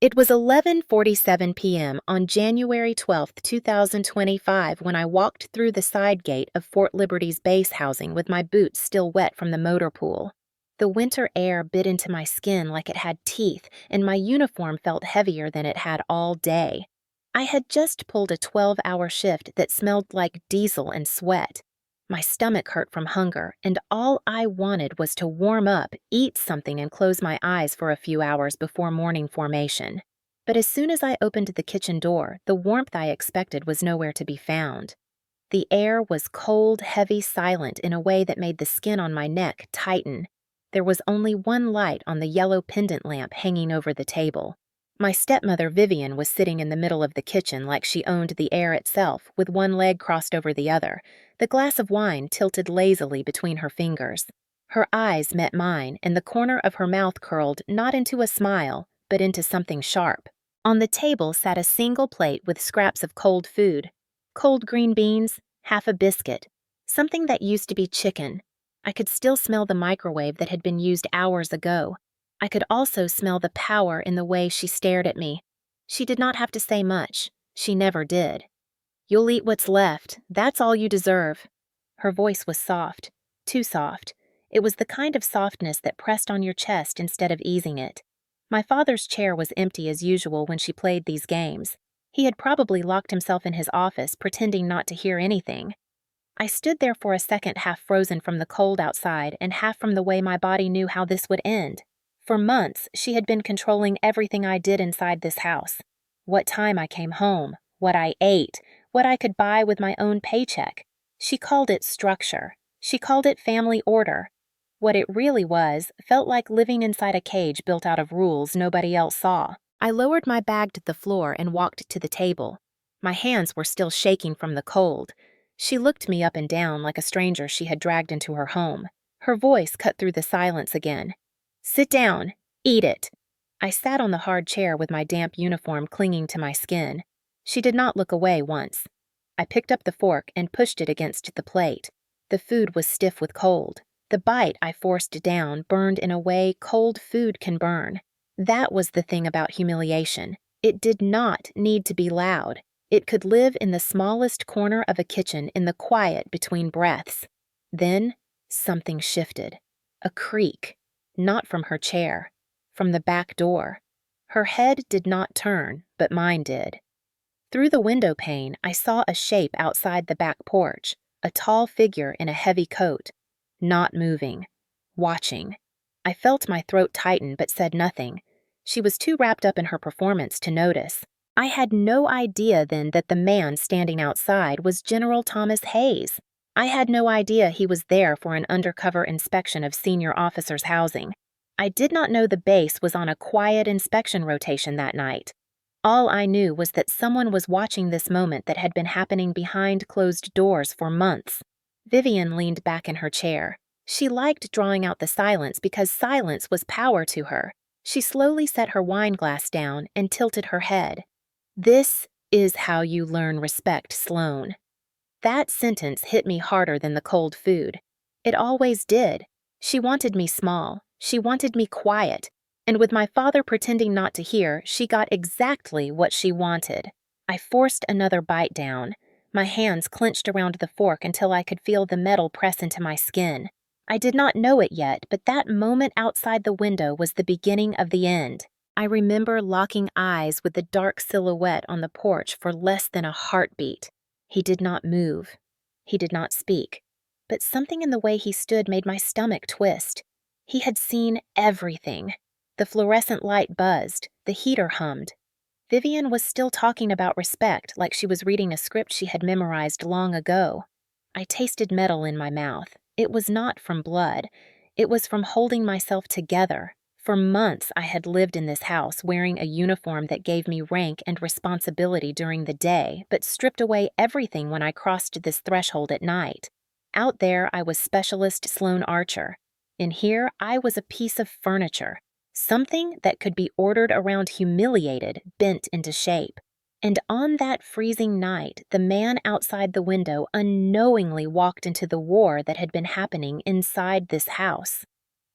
It was 11:47 p.m. on January 12, 2025 when I walked through the side gate of Fort Liberty's base housing with my boots still wet from the motor pool. The winter air bit into my skin like it had teeth, and my uniform felt heavier than it had all day. I had just pulled a 12-hour shift that smelled like diesel and sweat. My stomach hurt from hunger, and all I wanted was to warm up, eat something, and close my eyes for a few hours before morning formation. But as soon as I opened the kitchen door, the warmth I expected was nowhere to be found. The air was cold, heavy, silent in a way that made the skin on my neck tighten. There was only one light on the yellow pendant lamp hanging over the table. My stepmother Vivian was sitting in the middle of the kitchen like she owned the air itself, with one leg crossed over the other, the glass of wine tilted lazily between her fingers. Her eyes met mine, and the corner of her mouth curled not into a smile, but into something sharp. On the table sat a single plate with scraps of cold food. Cold green beans, half a biscuit, something that used to be chicken. I could still smell the microwave that had been used hours ago. I could also smell the power in the way she stared at me. She did not have to say much. She never did. "You'll eat what's left. That's all you deserve." Her voice was soft, too soft. It was the kind of softness that pressed on your chest instead of easing it. My father's chair was empty as usual when she played these games. He had probably locked himself in his office, pretending not to hear anything. I stood there for a second, half frozen from the cold outside and half from the way my body knew how this would end. For months, she had been controlling everything I did inside this house. What time I came home, what I ate, what I could buy with my own paycheck. She called it structure. She called it family order. What it really was felt like living inside a cage built out of rules nobody else saw. I lowered my bag to the floor and walked to the table. My hands were still shaking from the cold. She looked me up and down like a stranger she had dragged into her home. Her voice cut through the silence again. "Sit down. Eat it." I sat on the hard chair with my damp uniform clinging to my skin. She did not look away once. I picked up the fork and pushed it against the plate. The food was stiff with cold. The bite I forced down burned in a way cold food can burn. That was the thing about humiliation. It did not need to be loud. It could live in the smallest corner of a kitchen in the quiet between breaths. Then something shifted. A creak. Not from her chair. From the back door. Her head did not turn, but mine did. Through the window pane, I saw a shape outside the back porch, a tall figure in a heavy coat. Not moving. Watching. I felt my throat tighten but said nothing. She was too wrapped up in her performance to notice. I had no idea then that the man standing outside was General Thomas Hayes. I had no idea he was there for an undercover inspection of senior officers' housing. I did not know the base was on a quiet inspection rotation that night. All I knew was that someone was watching this moment that had been happening behind closed doors for months. Vivian leaned back in her chair. She liked drawing out the silence because silence was power to her. She slowly set her wine glass down and tilted her head. "This is how you learn respect, Sloane." That sentence hit me harder than the cold food. It always did. She wanted me small. She wanted me quiet. And with my father pretending not to hear, she got exactly what she wanted. I forced another bite down. My hands clenched around the fork until I could feel the metal press into my skin. I did not know it yet, but that moment outside the window was the beginning of the end. I remember locking eyes with the dark silhouette on the porch for less than a heartbeat. He did not move. He did not speak. But something in the way he stood made my stomach twist. He had seen everything. The fluorescent light buzzed. The heater hummed. Vivian was still talking about respect like she was reading a script she had memorized long ago. I tasted metal in my mouth. It was not from blood. It was from holding myself together. For months I had lived in this house wearing a uniform that gave me rank and responsibility during the day, but stripped away everything when I crossed this threshold at night. Out there I was Specialist Sloane Archer. In here I was a piece of furniture, something that could be ordered around humiliated, bent into shape. And on that freezing night, the man outside the window unknowingly walked into the war that had been happening inside this house.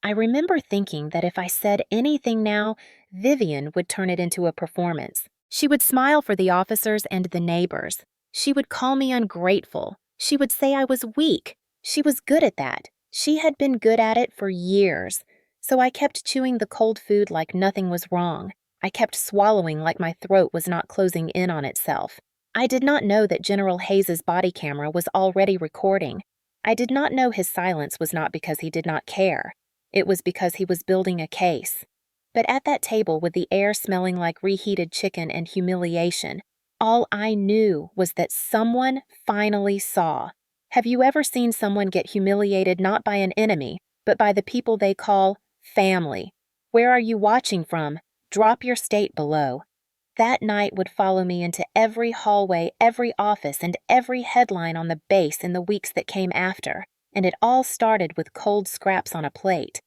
I remember thinking that if I said anything now, Vivian would turn it into a performance. She would smile for the officers and the neighbors. She would call me ungrateful. She would say I was weak. She was good at that. She had been good at it for years. So I kept chewing the cold food like nothing was wrong. I kept swallowing like my throat was not closing in on itself. I did not know that General Hayes's body camera was already recording. I did not know his silence was not because he did not care. It was because he was building a case. But at that table, with the air smelling like reheated chicken and humiliation, all I knew was that someone finally saw. Have you ever seen someone get humiliated not by an enemy, but by the people they call family? Where are you watching from? Drop your state below. That night would follow me into every hallway, every office, and every headline on the base in the weeks that came after, and it all started with cold scraps on a plate.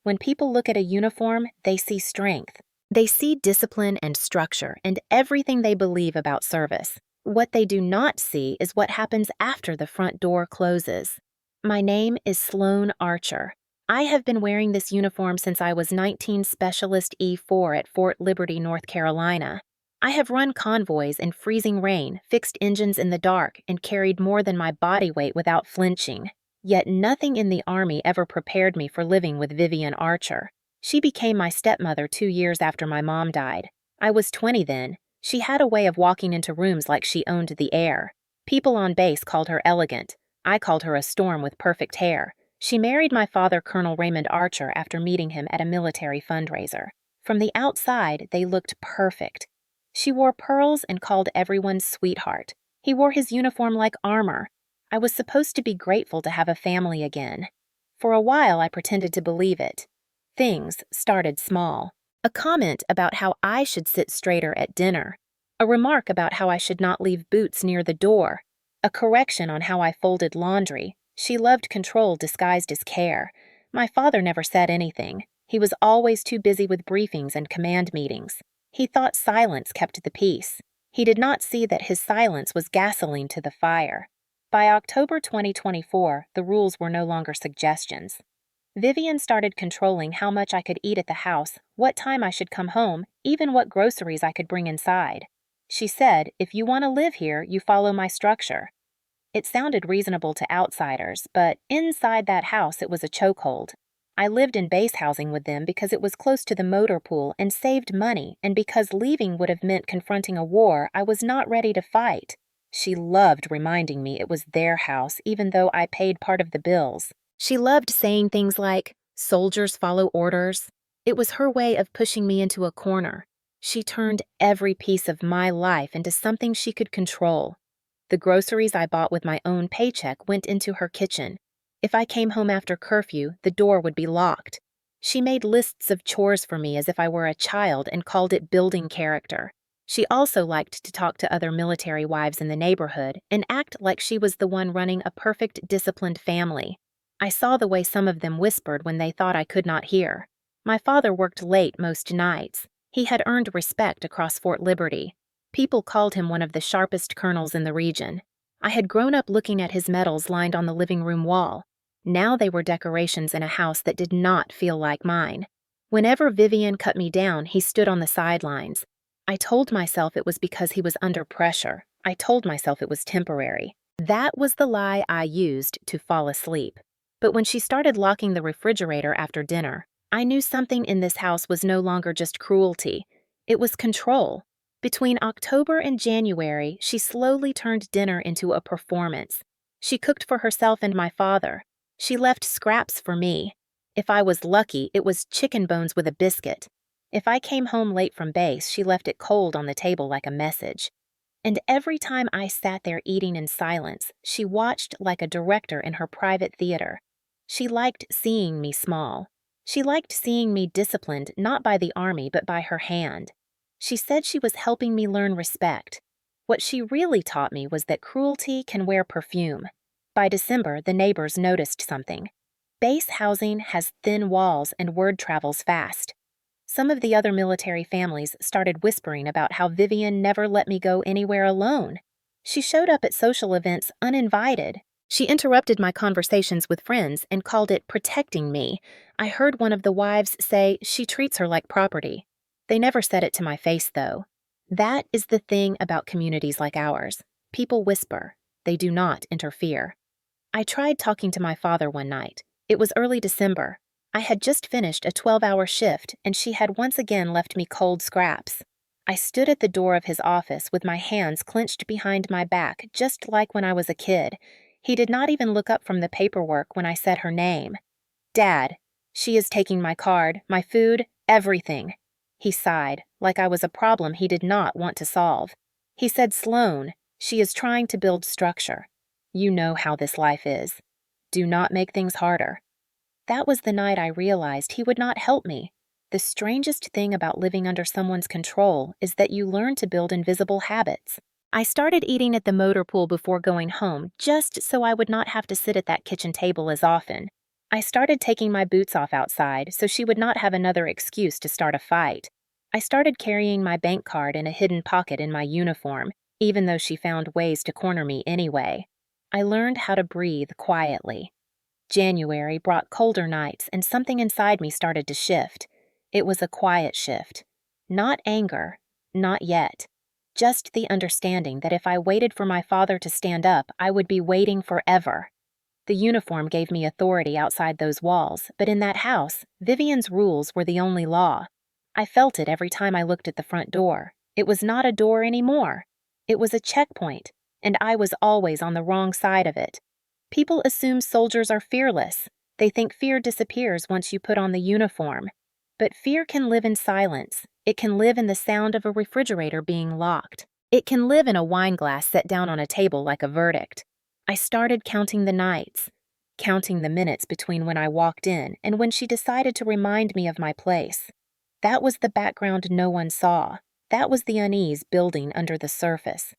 When people look at a uniform, they see strength. They see discipline and structure and everything they believe about service. What they do not see is what happens after the front door closes. My name is Sloan Archer. I have been wearing this uniform since I was 19 Specialist E4 at Fort Liberty, North Carolina. I have run convoys in freezing rain, fixed engines in the dark, and carried more than my body weight without flinching. Yet nothing in the Army ever prepared me for living with Vivian Archer. She became my stepmother 2 years after my mom died. I was 20 then. She had a way of walking into rooms like she owned the air. People on base called her elegant. I called her a storm with perfect hair. She married my father, Colonel Raymond Archer, after meeting him at a military fundraiser. From the outside, they looked perfect. She wore pearls and called everyone sweetheart. He wore his uniform like armor. I was supposed to be grateful to have a family again. For a while, I pretended to believe it. Things started small. A comment about how I should sit straighter at dinner. A remark about how I should not leave boots near the door. A correction on how I folded laundry. She loved control disguised as care. My father never said anything. He was always too busy with briefings and command meetings. He thought silence kept the peace. He did not see that his silence was gasoline to the fire. By October 2024, the rules were no longer suggestions. Vivian started controlling how much I could eat at the house, what time I should come home, even what groceries I could bring inside. She said, "If you want to live here, you follow my structure." It sounded reasonable to outsiders, but inside that house it was a chokehold. I lived in base housing with them because it was close to the motor pool and saved money, and because leaving would have meant confronting a war I was not ready to fight. She loved reminding me it was their house, even though I paid part of the bills. She loved saying things like, "Soldiers follow orders." It was her way of pushing me into a corner. She turned every piece of my life into something she could control. The groceries I bought with my own paycheck went into her kitchen. If I came home after curfew, the door would be locked. She made lists of chores for me as if I were a child and called it building character. She also liked to talk to other military wives in the neighborhood and act like she was the one running a perfect, disciplined family. I saw the way some of them whispered when they thought I could not hear. My father worked late most nights. He had earned respect across Fort Liberty. People called him one of the sharpest colonels in the region. I had grown up looking at his medals lined on the living room wall. Now they were decorations in a house that did not feel like mine. Whenever Vivian cut me down, he stood on the sidelines. I told myself it was because he was under pressure. I told myself it was temporary. That was the lie I used to fall asleep. But when she started locking the refrigerator after dinner, I knew something in this house was no longer just cruelty. It was control. Between October and January, she slowly turned dinner into a performance. She cooked for herself and my father. She left scraps for me. If I was lucky, it was chicken bones with a biscuit. If I came home late from base, she left it cold on the table like a message. And every time I sat there eating in silence, she watched like a director in her private theater. She liked seeing me small. She liked seeing me disciplined not by the army but by her hand. She said she was helping me learn respect. What she really taught me was that cruelty can wear perfume. By December, the neighbors noticed something. Base housing has thin walls and word travels fast. Some of the other military families started whispering about how Vivian never let me go anywhere alone. She showed up at social events uninvited. She interrupted my conversations with friends and called it protecting me. I heard one of the wives say she treats her like property. They never said it to my face, though. That is the thing about communities like ours. People whisper. They do not interfere. I tried talking to my father one night. It was early December. I had just finished a 12-hour shift, and she had once again left me cold scraps. I stood at the door of his office with my hands clenched behind my back, just like when I was a kid. He did not even look up from the paperwork when I said her name. "Dad, she is taking my card, my food, everything." He sighed, like I was a problem he did not want to solve. He said, "Sloan, she is trying to build structure. You know how this life is. Do not make things harder." That was the night I realized he would not help me. The strangest thing about living under someone's control is that you learn to build invisible habits. I started eating at the motor pool before going home, just so I would not have to sit at that kitchen table as often. I started taking my boots off outside so she would not have another excuse to start a fight. I started carrying my bank card in a hidden pocket in my uniform, even though she found ways to corner me anyway. I learned how to breathe quietly. January brought colder nights, and something inside me started to shift. It was a quiet shift. Not anger, not yet. Just the understanding that if I waited for my father to stand up, I would be waiting forever. The uniform gave me authority outside those walls, but in that house, Vivian's rules were the only law. I felt it every time I looked at the front door. It was not a door anymore. It was a checkpoint, and I was always on the wrong side of it. People assume soldiers are fearless. They think fear disappears once you put on the uniform. But fear can live in silence. It can live in the sound of a refrigerator being locked. It can live in a wine glass set down on a table like a verdict. I started counting the nights, counting the minutes between when I walked in and when she decided to remind me of my place. That was the background no one saw. That was the unease building under the surface.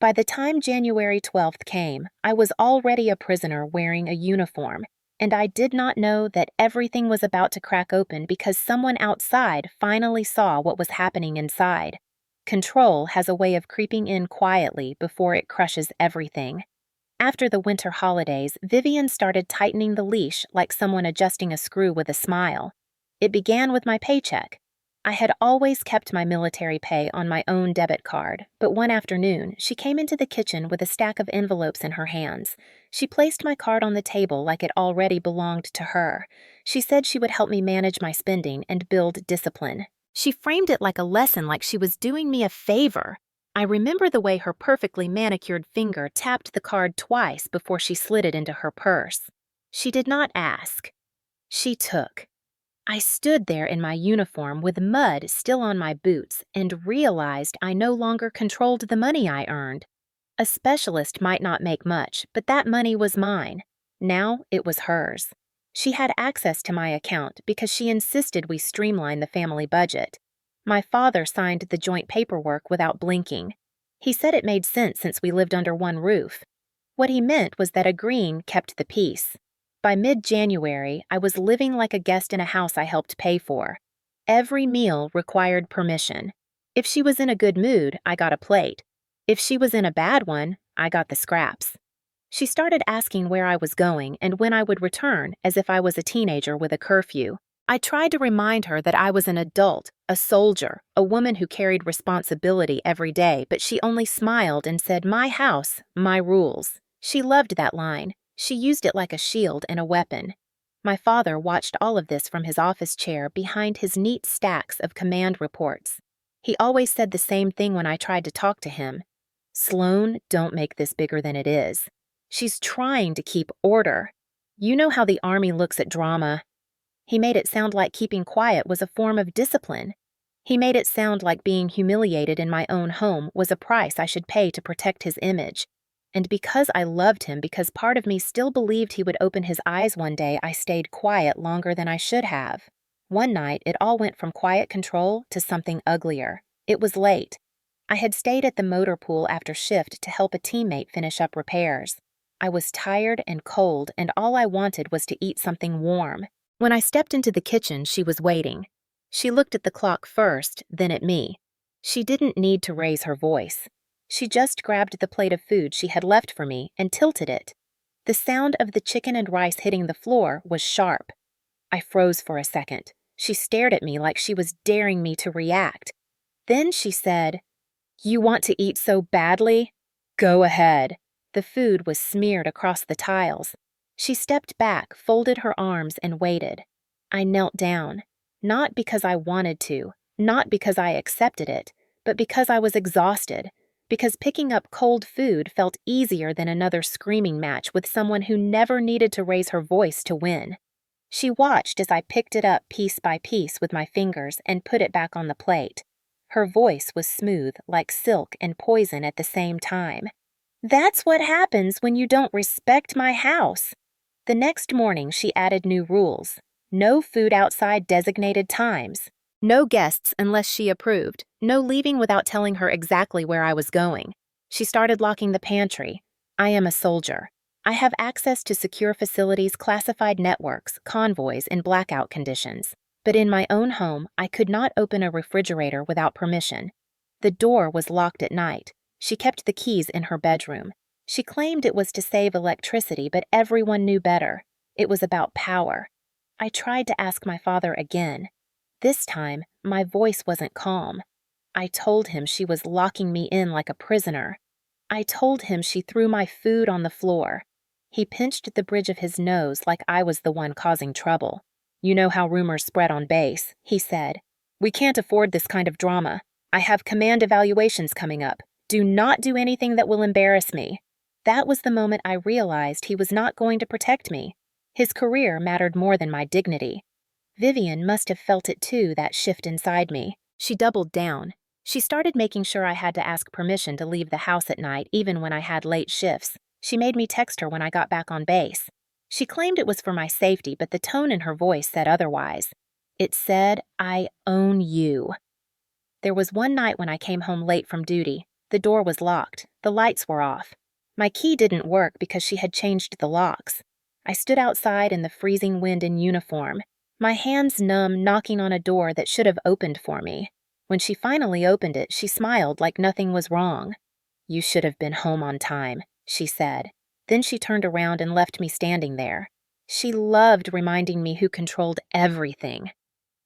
By the time January 12th came, I was already a prisoner wearing a uniform, and I did not know that everything was about to crack open because someone outside finally saw what was happening inside. Control has a way of creeping in quietly before it crushes everything. After the winter holidays, Vivian started tightening the leash like someone adjusting a screw with a smile. It began with my paycheck. I had always kept my military pay on my own debit card, but one afternoon, she came into the kitchen with a stack of envelopes in her hands. She placed my card on the table like it already belonged to her. She said she would help me manage my spending and build discipline. She framed it like a lesson, like she was doing me a favor. I remember the way her perfectly manicured finger tapped the card twice before she slid it into her purse. She did not ask. She took. I stood there in my uniform with mud still on my boots and realized I no longer controlled the money I earned. A specialist might not make much, but that money was mine. Now it was hers. She had access to my account because she insisted we streamline the family budget. My father signed the joint paperwork without blinking. He said it made sense since we lived under one roof. What he meant was that agreeing kept the peace. By mid-January, I was living like a guest in a house I helped pay for. Every meal required permission. If she was in a good mood, I got a plate. If she was in a bad one, I got the scraps. She started asking where I was going and when I would return, as if I was a teenager with a curfew. I tried to remind her that I was an adult, a soldier, a woman who carried responsibility every day, but she only smiled and said, "My house, my rules." She loved that line. She used it like a shield and a weapon. My father watched all of this from his office chair behind his neat stacks of command reports. He always said the same thing when I tried to talk to him. "Sloan, don't make this bigger than it is. She's trying to keep order. You know how the Army looks at drama." He made it sound like keeping quiet was a form of discipline. He made it sound like being humiliated in my own home was a price I should pay to protect his image. And because I loved him, because part of me still believed he would open his eyes one day, I stayed quiet longer than I should have. One night, it all went from quiet control to something uglier. It was late. I had stayed at the motor pool after shift to help a teammate finish up repairs. I was tired and cold, and all I wanted was to eat something warm. When I stepped into the kitchen, she was waiting. She looked at the clock first, then at me. She didn't need to raise her voice. She just grabbed the plate of food she had left for me and tilted it. The sound of the chicken and rice hitting the floor was sharp. I froze for a second. She stared at me like she was daring me to react. Then she said, "You want to eat so badly? Go ahead." The food was smeared across the tiles. She stepped back, folded her arms, and waited. I knelt down, not because I wanted to, not because I accepted it, but because I was exhausted, because picking up cold food felt easier than another screaming match with someone who never needed to raise her voice to win. She watched as I picked it up piece by piece with my fingers and put it back on the plate. Her voice was smooth, like silk and poison at the same time. "That's what happens when you don't respect my house." The next morning, she added new rules. No food outside designated times. No guests unless she approved. No leaving without telling her exactly where I was going. She started locking the pantry. I am a soldier. I have access to secure facilities, classified networks, convoys, and blackout conditions. But in my own home, I could not open a refrigerator without permission. The door was locked at night. She kept the keys in her bedroom. She claimed it was to save electricity, but everyone knew better. It was about power. I tried to ask my father again. This time, my voice wasn't calm. I told him she was locking me in like a prisoner. I told him she threw my food on the floor. He pinched the bridge of his nose like I was the one causing trouble. "You know how rumors spread on base," he said. "We can't afford this kind of drama. I have command evaluations coming up. Do not do anything that will embarrass me." That was the moment I realized he was not going to protect me. His career mattered more than my dignity. Vivian must have felt it too, that shift inside me. She doubled down. She started making sure I had to ask permission to leave the house at night, even when I had late shifts. She made me text her when I got back on base. She claimed it was for my safety, but the tone in her voice said otherwise. It said, "I own you." There was one night when I came home late from duty. The door was locked. The lights were off. My key didn't work because she had changed the locks. I stood outside in the freezing wind in uniform, my hands numb, knocking on a door that should have opened for me. When she finally opened it, she smiled like nothing was wrong. "You should have been home on time," she said. Then she turned around and left me standing there. She loved reminding me who controlled everything.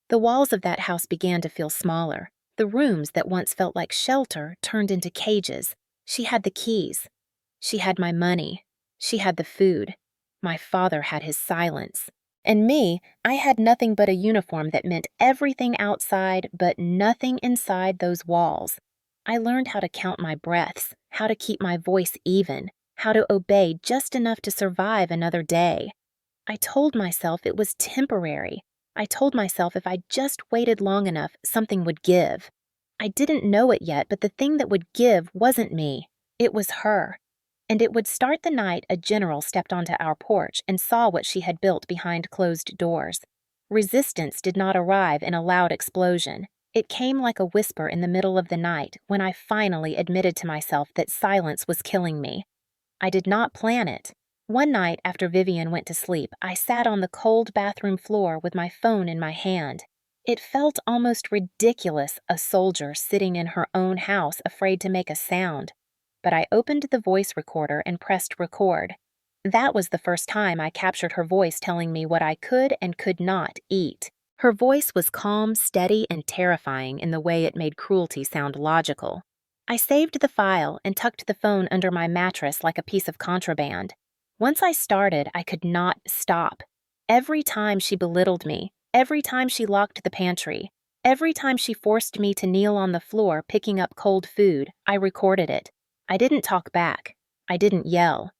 The walls of that house began to feel smaller. The rooms that once felt like shelter turned into cages. She had the keys. She had my money. She had the food. My father had his silence. And me, I had nothing but a uniform that meant everything outside but nothing inside those walls. I learned how to count my breaths, how to keep my voice even, how to obey just enough to survive another day. I told myself it was temporary. I told myself if I just waited long enough, something would give. I didn't know it yet, but the thing that would give wasn't me. It was her. And it would start the night a general stepped onto our porch and saw what she had built behind closed doors. Resistance did not arrive in a loud explosion. It came like a whisper in the middle of the night when I finally admitted to myself that silence was killing me. I did not plan it. One night after Vivian went to sleep, I sat on the cold bathroom floor with my phone in my hand. It felt almost ridiculous, a soldier sitting in her own house afraid to make a sound. But I opened the voice recorder and pressed record. That was the first time I captured her voice telling me what I could and could not eat. Her voice was calm, steady, and terrifying in the way it made cruelty sound logical. I saved the file and tucked the phone under my mattress like a piece of contraband. Once I started, I could not stop. Every time she belittled me, every time she locked the pantry, every time she forced me to kneel on the floor picking up cold food, I recorded it. I didn't talk back. I didn't yell.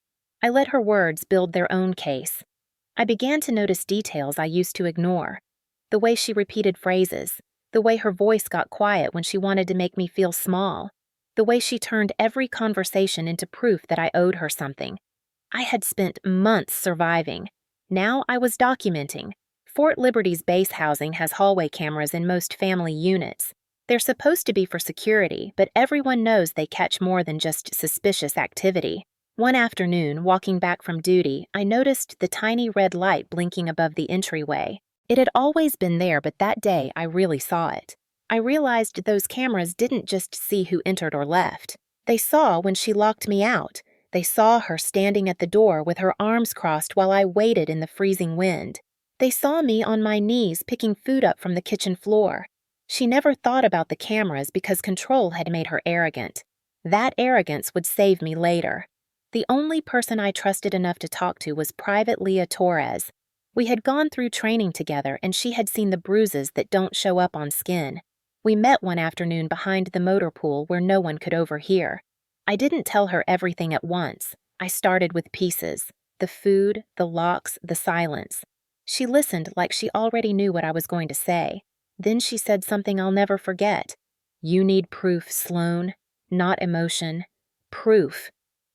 I let her words build their own case. I began to notice details I used to ignore. The way she repeated phrases, the way her voice got quiet when she wanted to make me feel small, the way she turned every conversation into proof that I owed her something. I had spent months surviving. Now I was documenting. Fort Liberty's base housing has hallway cameras in most family units. They're supposed to be for security, but everyone knows they catch more than just suspicious activity. One afternoon, walking back from duty, I noticed the tiny red light blinking above the entryway. It had always been there, but that day I really saw it. I realized those cameras didn't just see who entered or left. They saw when she locked me out. They saw her standing at the door with her arms crossed while I waited in the freezing wind. They saw me on my knees picking food up from the kitchen floor. She never thought about the cameras because control had made her arrogant. That arrogance would save me later. The only person I trusted enough to talk to was Private Leah Torres. We had gone through training together and she had seen the bruises that don't show up on skin. We met one afternoon behind the motor pool where no one could overhear. I didn't tell her everything at once. I started with pieces: the food, the locks, the silence. She listened like she already knew what I was going to say. Then she said something I'll never forget. "You need proof, Sloan. Not emotion. Proof.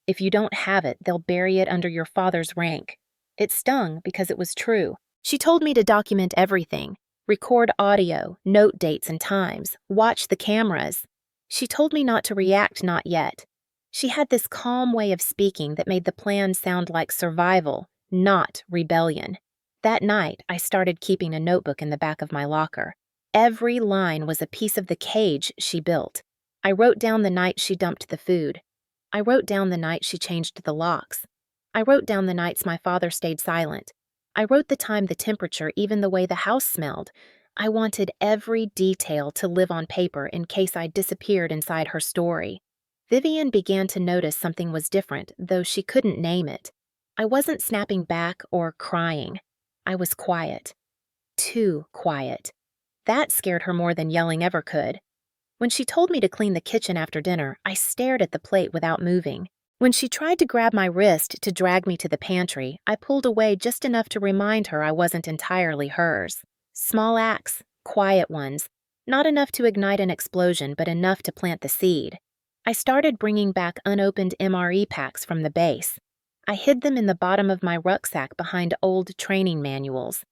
If you don't have it, they'll bury it under your father's rank." It stung because it was true. She told me to document everything. Record audio, note dates and times, watch the cameras. She told me not to react not yet. She had this calm way of speaking that made the plan sound like survival, not rebellion. That night, I started keeping a notebook in the back of my locker. Every line was a piece of the cage she built. I wrote down the night she dumped the food. I wrote down the night she changed the locks. I wrote down the nights my father stayed silent. I wrote the time, the temperature, even the way the house smelled. I wanted every detail to live on paper in case I disappeared inside her story. Vivian began to notice something was different, though she couldn't name it. I wasn't snapping back or crying. I was quiet. Too quiet. That scared her more than yelling ever could. When she told me to clean the kitchen after dinner, I stared at the plate without moving. When she tried to grab my wrist to drag me to the pantry, I pulled away just enough to remind her I wasn't entirely hers. Small acts, quiet ones, not enough to ignite an explosion, but enough to plant the seed. I started bringing back unopened MRE packs from the base. I hid them in the bottom of my rucksack behind old training manuals.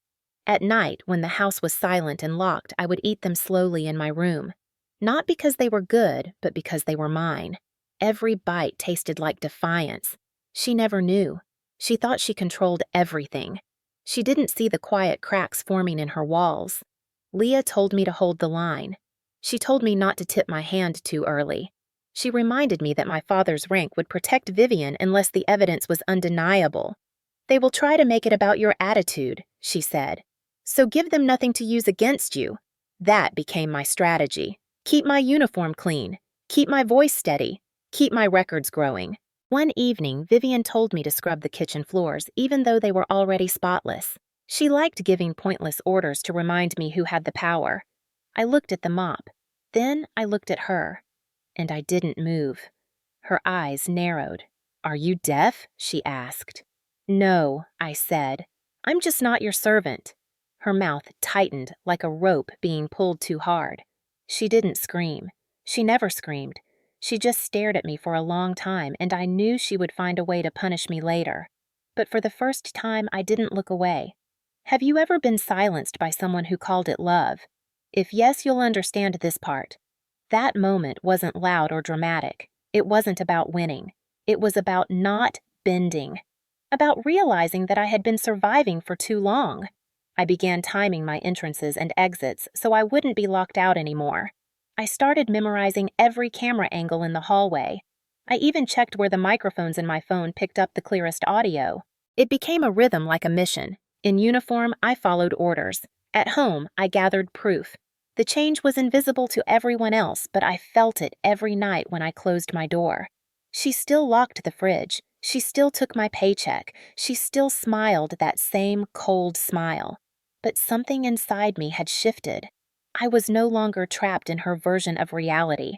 At night, when the house was silent and locked, I would eat them slowly in my room. Not because they were good, but because they were mine. Every bite tasted like defiance. She never knew. She thought she controlled everything. She didn't see the quiet cracks forming in her walls. Leah told me to hold the line. She told me not to tip my hand too early. She reminded me that my father's rank would protect Vivian unless the evidence was undeniable. "They will try to make it about your attitude," she said. "So give them nothing to use against you." That became my strategy. Keep my uniform clean. Keep my voice steady. Keep my records growing. One evening, Vivian told me to scrub the kitchen floors, even though they were already spotless. She liked giving pointless orders to remind me who had the power. I looked at the mop. Then I looked at her. And I didn't move. Her eyes narrowed. "Are you deaf?" she asked. "No," I said. "I'm just not your servant." Her mouth tightened like a rope being pulled too hard. She didn't scream. She never screamed. She just stared at me for a long time, and I knew she would find a way to punish me later. But for the first time, I didn't look away. Have you ever been silenced by someone who called it love? If yes, you'll understand this part. That moment wasn't loud or dramatic. It wasn't about winning. It was about not bending. About realizing that I had been surviving for too long. I began timing my entrances and exits so I wouldn't be locked out anymore. I started memorizing every camera angle in the hallway. I even checked where the microphones in my phone picked up the clearest audio. It became a rhythm like a mission. In uniform, I followed orders. At home, I gathered proof. The change was invisible to everyone else, but I felt it every night when I closed my door. She still locked the fridge. She still took my paycheck. She still smiled that same cold smile. But something inside me had shifted. I was no longer trapped in her version of reality.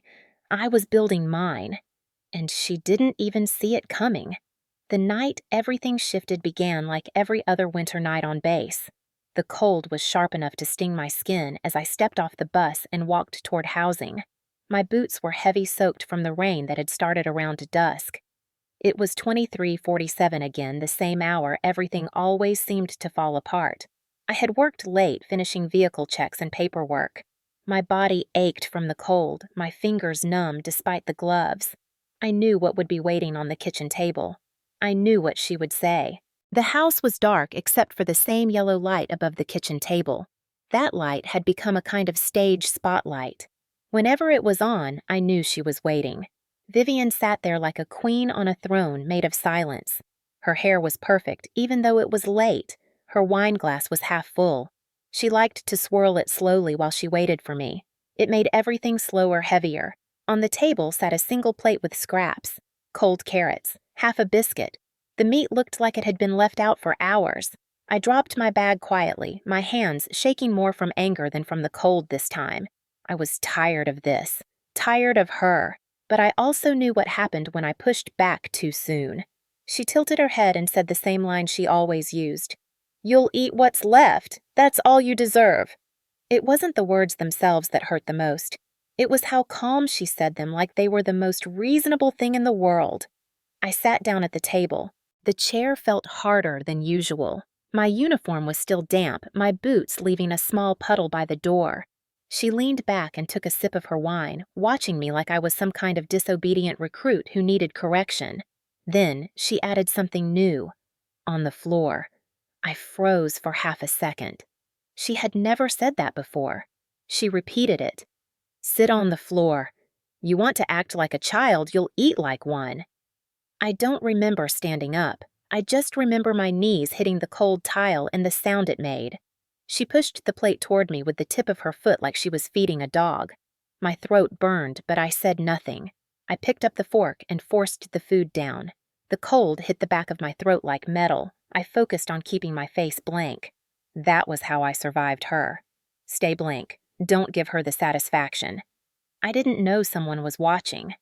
I was building mine. And she didn't even see it coming. The night everything shifted began like every other winter night on base. The cold was sharp enough to sting my skin as I stepped off the bus and walked toward housing. My boots were heavy soaked from the rain that had started around dusk. It was 23:47 again, the same hour everything always seemed to fall apart. I had worked late finishing vehicle checks and paperwork. My body ached from the cold, my fingers numb despite the gloves. I knew what would be waiting on the kitchen table. I knew what she would say. The house was dark except for the same yellow light above the kitchen table. That light had become a kind of stage spotlight. Whenever it was on, I knew she was waiting. Vivian sat there like a queen on a throne made of silence. Her hair was perfect, even though it was late. Her wine glass was half full. She liked to swirl it slowly while she waited for me. It made everything slower, heavier. On the table sat a single plate with scraps, cold carrots, half a biscuit. The meat looked like it had been left out for hours. I dropped my bag quietly, my hands shaking more from anger than from the cold this time. I was tired of this, tired of her, but I also knew what happened when I pushed back too soon. She tilted her head and said the same line she always used. "You'll eat what's left. That's all you deserve." It wasn't the words themselves that hurt the most. It was how calm she said them, like they were the most reasonable thing in the world. I sat down at the table. The chair felt harder than usual. My uniform was still damp, my boots leaving a small puddle by the door. She leaned back and took a sip of her wine, watching me like I was some kind of disobedient recruit who needed correction. Then she added something new. On the floor. I froze for half a second. She had never said that before. She repeated it. "Sit on the floor. You want to act like a child, you'll eat like one." I don't remember standing up. I just remember my knees hitting the cold tile and the sound it made. She pushed the plate toward me with the tip of her foot like she was feeding a dog. My throat burned, but I said nothing. I picked up the fork and forced the food down. The cold hit the back of my throat like metal. I focused on keeping my face blank. That was how I survived her. Stay blank. Don't give her the satisfaction. I didn't know someone was watching.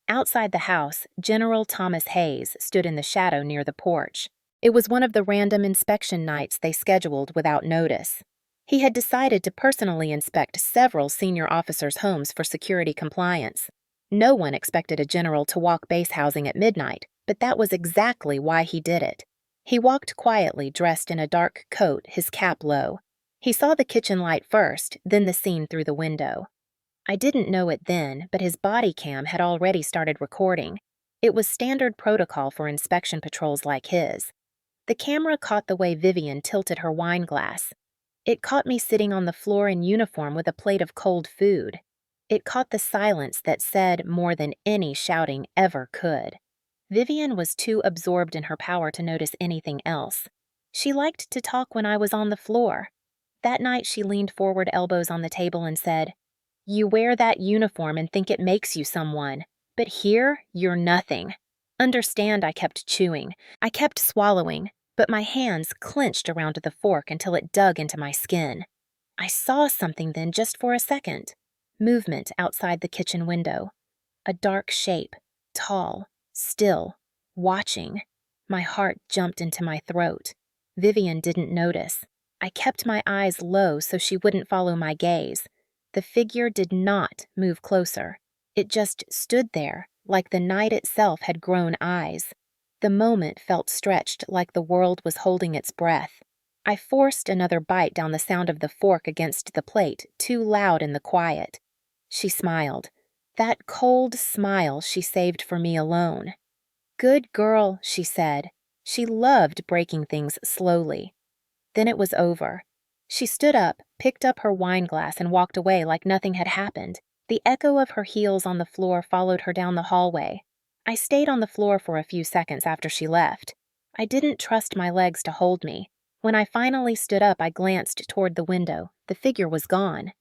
Outside the house, General Thomas Hayes stood in the shadow near the porch. It was one of the random inspection nights they scheduled without notice. He had decided to personally inspect several senior officers' homes for security compliance. No one expected a general to walk base housing at midnight, but that was exactly why he did it. He walked quietly, dressed in a dark coat, his cap low. He saw the kitchen light first, then the scene through the window. I didn't know it then, but his body cam had already started recording. It was standard protocol for inspection patrols like his. The camera caught the way Vivian tilted her wine glass. It caught me sitting on the floor in uniform with a plate of cold food. It caught the silence that said more than any shouting ever could. Vivian was too absorbed in her power to notice anything else. She liked to talk when I was on the floor. That night she leaned forward, elbows on the table, and said, "You wear that uniform and think it makes you someone, but here you're nothing." Understand, I kept chewing. I kept swallowing, but my hands clenched around the fork until it dug into my skin. I saw something then just for a second. Movement outside the kitchen window. A dark shape, tall, still, watching. My heart jumped into my throat. Vivian didn't notice. I kept my eyes low so she wouldn't follow my gaze. The figure did not move closer. It just stood there, like the night itself had grown eyes. The moment felt stretched like the world was holding its breath. I forced another bite down the sound of the fork against the plate, too loud in the quiet. She smiled. That cold smile she saved for me alone. "Good girl," she said. She loved breaking things slowly. Then it was over. She stood up, picked up her wine glass, and walked away like nothing had happened. The echo of her heels on the floor followed her down the hallway. I stayed on the floor for a few seconds after she left. I didn't trust my legs to hold me. When I finally stood up, I glanced toward the window. The figure was gone.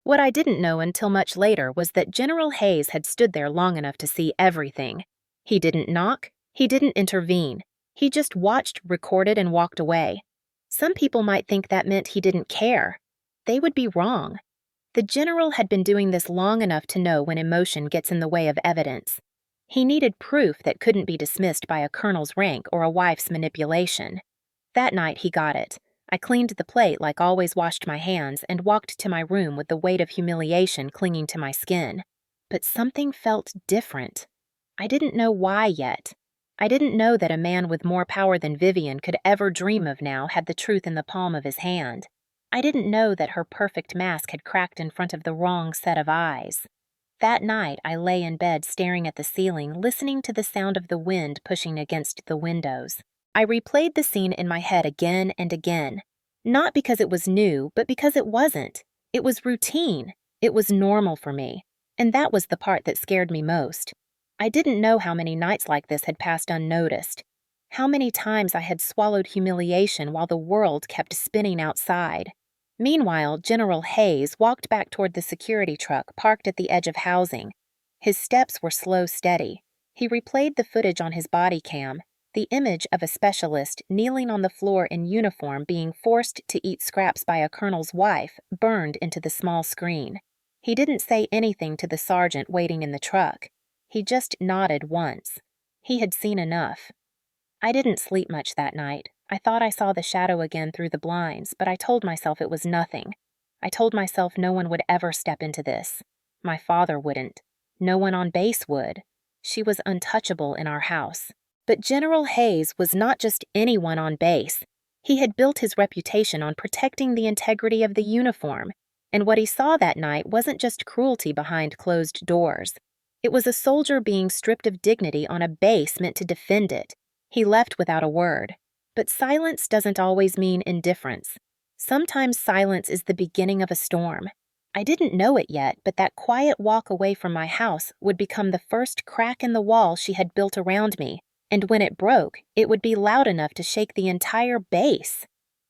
What I didn't know until much later was that General Hayes had stood there long enough to see everything. He didn't knock. He didn't intervene. He just watched, recorded, and walked away. Some people might think that meant he didn't care. They would be wrong. The general had been doing this long enough to know when emotion gets in the way of evidence. He needed proof that couldn't be dismissed by a colonel's rank or a wife's manipulation. That night he got it. I cleaned the plate like always, washed my hands, and walked to my room with the weight of humiliation clinging to my skin. But something felt different. I didn't know why yet. I didn't know that a man with more power than Vivian could ever dream of now had the truth in the palm of his hand. I didn't know that her perfect mask had cracked in front of the wrong set of eyes. That night I lay in bed staring at the ceiling, listening to the sound of the wind pushing against the windows. I replayed the scene in my head again and again. Not because it was new, but because it wasn't. It was routine. It was normal for me. And that was the part that scared me most. I didn't know how many nights like this had passed unnoticed. How many times I had swallowed humiliation while the world kept spinning outside. Meanwhile, General Hayes walked back toward the security truck parked at the edge of housing. His steps were slow, steady. He replayed the footage on his body cam, the image of a specialist kneeling on the floor in uniform being forced to eat scraps by a colonel's wife burned into the small screen. He didn't say anything to the sergeant waiting in the truck. He just nodded once. He had seen enough. I didn't sleep much that night. I thought I saw the shadow again through the blinds, but I told myself it was nothing. I told myself no one would ever step into this. My father wouldn't. No one on base would. She was untouchable in our house. But General Hayes was not just anyone on base. He had built his reputation on protecting the integrity of the uniform, and what he saw that night wasn't just cruelty behind closed doors. It was a soldier being stripped of dignity on a base meant to defend it. He left without a word. But silence doesn't always mean indifference. Sometimes silence is the beginning of a storm. I didn't know it yet, but that quiet walk away from my house would become the first crack in the wall she had built around me, and when it broke, it would be loud enough to shake the entire base.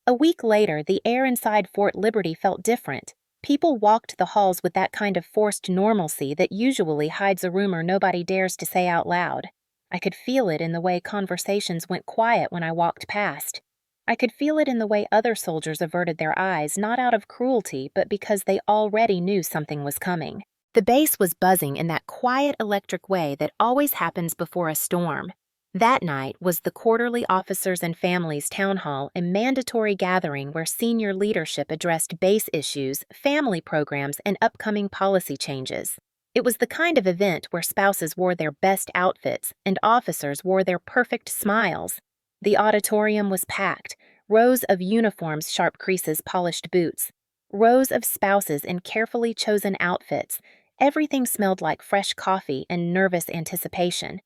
A week later, the air inside Fort Liberty felt different. People walked the halls with that kind of forced normalcy that usually hides a rumor nobody dares to say out loud. I could feel it in the way conversations went quiet when I walked past. I could feel it in the way other soldiers averted their eyes, not out of cruelty, but because they already knew something was coming. The base was buzzing in that quiet electric way that always happens before a storm. That night was the quarterly Officers and Families Town Hall, a mandatory gathering where senior leadership addressed base issues, family programs, and upcoming policy changes. It was the kind of event where spouses wore their best outfits and officers wore their perfect smiles. The auditorium was packed, rows of uniforms, sharp creases, polished boots, rows of spouses in carefully chosen outfits. Everything smelled like fresh coffee and nervous anticipation.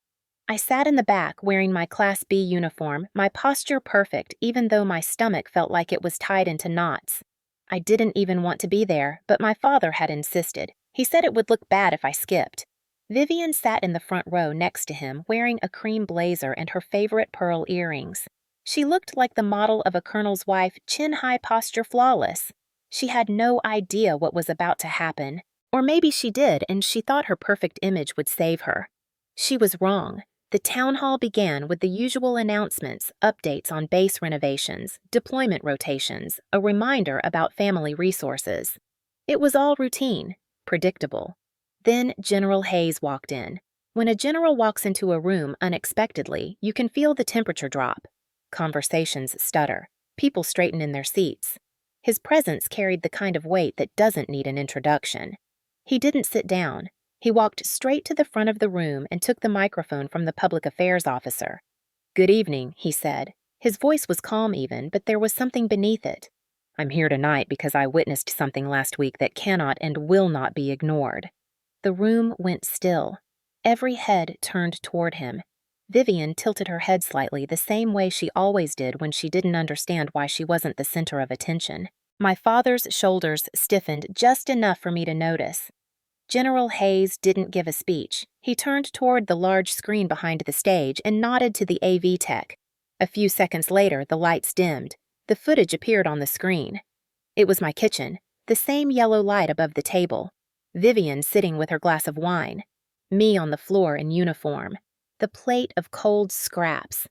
I sat in the back wearing my Class B uniform, my posture perfect even though my stomach felt like it was tied into knots. I didn't even want to be there, but my father had insisted. He said it would look bad if I skipped. Vivian sat in the front row next to him, wearing a cream blazer and her favorite pearl earrings. She looked like the model of a colonel's wife, chin-high, posture flawless. She had no idea what was about to happen. Or maybe she did, and she thought her perfect image would save her. She was wrong. The town hall began with the usual announcements, updates on base renovations, deployment rotations, a reminder about family resources. It was all routine, predictable. Then General Hayes walked in. When a general walks into a room unexpectedly, you can feel the temperature drop. Conversations stutter. People straighten in their seats. His presence carried the kind of weight that doesn't need an introduction. He didn't sit down. He walked straight to the front of the room and took the microphone from the public affairs officer. "Good evening," he said. His voice was calm even, but there was something beneath it. "I'm here tonight because I witnessed something last week that cannot and will not be ignored." The room went still. Every head turned toward him. Vivian tilted her head slightly, the same way she always did when she didn't understand why she wasn't the center of attention. My father's shoulders stiffened just enough for me to notice. General Hayes didn't give a speech. He turned toward the large screen behind the stage and nodded to the AV tech. A few seconds later, the lights dimmed. The footage appeared on the screen. It was my kitchen, the same yellow light above the table. Vivian sitting with her glass of wine. Me on the floor in uniform. The plate of cold scraps.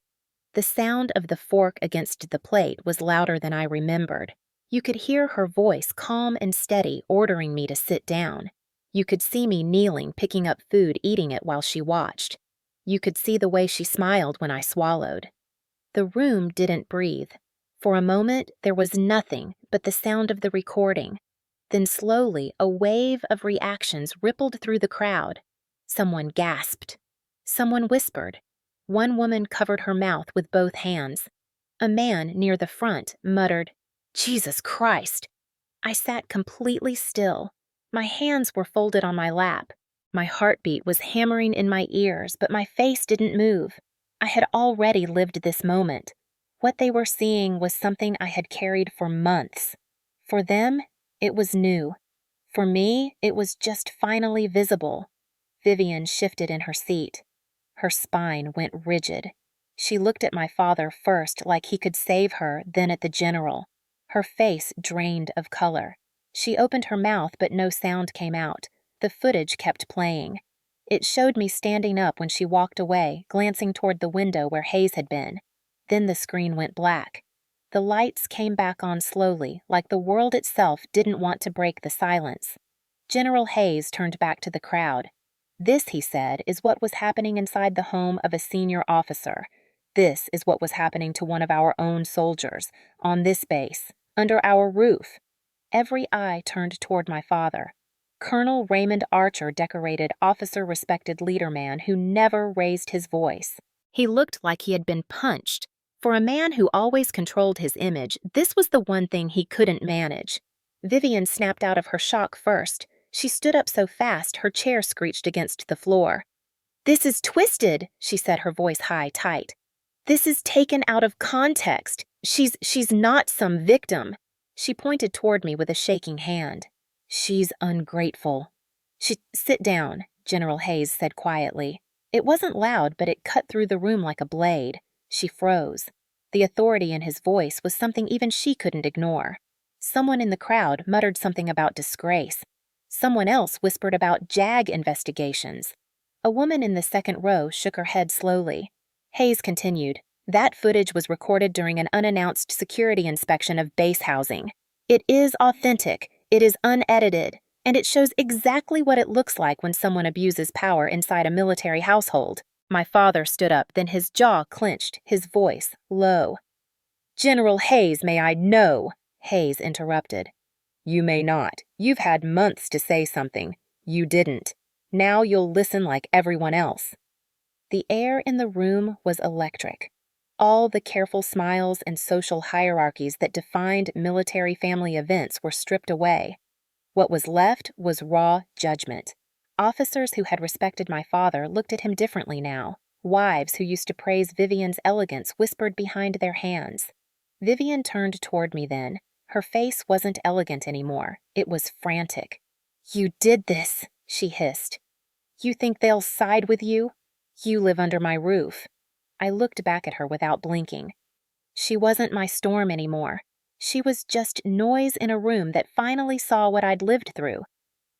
The sound of the fork against the plate was louder than I remembered. You could hear her voice, calm and steady, ordering me to sit down. You could see me kneeling, picking up food, eating it while she watched. You could see the way she smiled when I swallowed. The room didn't breathe. For a moment, there was nothing but the sound of the recording. Then slowly, a wave of reactions rippled through the crowd. Someone gasped. Someone whispered. One woman covered her mouth with both hands. A man near the front muttered, "Jesus Christ!" I sat completely still. My hands were folded on my lap. My heartbeat was hammering in my ears, but my face didn't move. I had already lived this moment. What they were seeing was something I had carried for months. For them, it was new. For me, it was just finally visible. Vivian shifted in her seat. Her spine went rigid. She looked at my father first like he could save her, then at the general. Her face drained of color. She opened her mouth, but no sound came out. The footage kept playing. It showed me standing up when she walked away, glancing toward the window where Hayes had been. Then the screen went black. The lights came back on slowly, like the world itself didn't want to break the silence. General Hayes turned back to the crowd. This, he said, is what was happening inside the home of a senior officer. This is what was happening to one of our own soldiers, on this base, under our roof. Every eye turned toward my father. Colonel Raymond Archer, decorated officer respected leader man who never raised his voice. He looked like he had been punched. For a man who always controlled his image, this was the one thing he couldn't manage. Vivian snapped out of her shock first. She stood up so fast her chair screeched against the floor. "This is twisted," she said, her voice high, tight. "This is taken out of context. She's not some victim." She pointed toward me with a shaking hand. "She's ungrateful." Sit down," General Hayes said quietly. It wasn't loud, but it cut through the room like a blade. She froze. The authority in his voice was something even she couldn't ignore. Someone in the crowd muttered something about disgrace. Someone else whispered about JAG investigations. A woman in the second row shook her head slowly. Hayes continued, "That footage was recorded during an unannounced security inspection of base housing. It is authentic, it is unedited, and it shows exactly what it looks like when someone abuses power inside a military household." My father stood up, then his jaw clenched, his voice low. "General Hayes, may I know?" Hayes interrupted. "You may not. You've had months to say something. You didn't. Now you'll listen like everyone else." The air in the room was electric. All the careful smiles and social hierarchies that defined military family events were stripped away. What was left was raw judgment. Officers who had respected my father looked at him differently now. Wives who used to praise Vivian's elegance whispered behind their hands. Vivian turned toward me then. Her face wasn't elegant anymore. It was frantic. "You did this," she hissed. "You think they'll side with you? You live under my roof." I looked back at her without blinking. She wasn't my storm anymore. She was just noise in a room that finally saw what I'd lived through.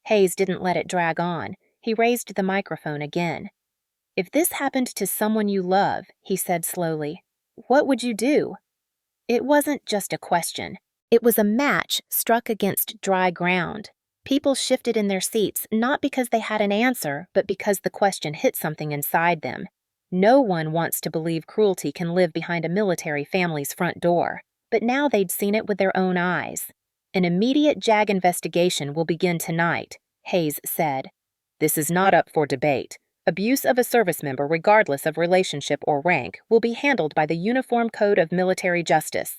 Hayes didn't let it drag on. He raised the microphone again. "If this happened to someone you love," he said slowly, "what would you do?" It wasn't just a question. It was a match struck against dry ground. People shifted in their seats not because they had an answer, but because the question hit something inside them. No one wants to believe cruelty can live behind a military family's front door, but now they'd seen it with their own eyes. "An immediate JAG investigation will begin tonight," Hayes said. "This is not up for debate. Abuse of a service member, regardless of relationship or rank, will be handled by the Uniform Code of Military Justice.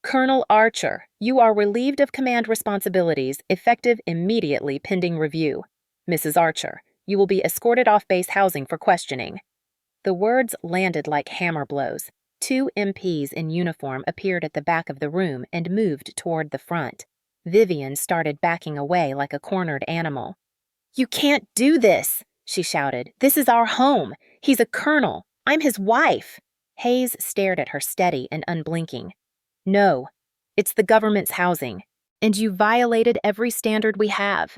Colonel Archer, you are relieved of command responsibilities, effective immediately pending review. Mrs. Archer, you will be escorted off base housing for questioning." The words landed like hammer blows. 2 MPs in uniform appeared at the back of the room and moved toward the front. Vivian started backing away like a cornered animal. "You can't do this," she shouted. "This is our home. He's a colonel. I'm his wife." Hayes stared at her steady and unblinking. "No, it's the government's housing, and you violated every standard we have."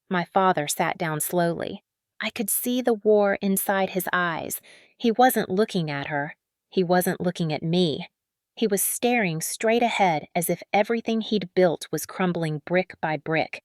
My father sat down slowly. I could see the war inside his eyes. He wasn't looking at her. He wasn't looking at me. He was staring straight ahead as if everything he'd built was crumbling brick by brick.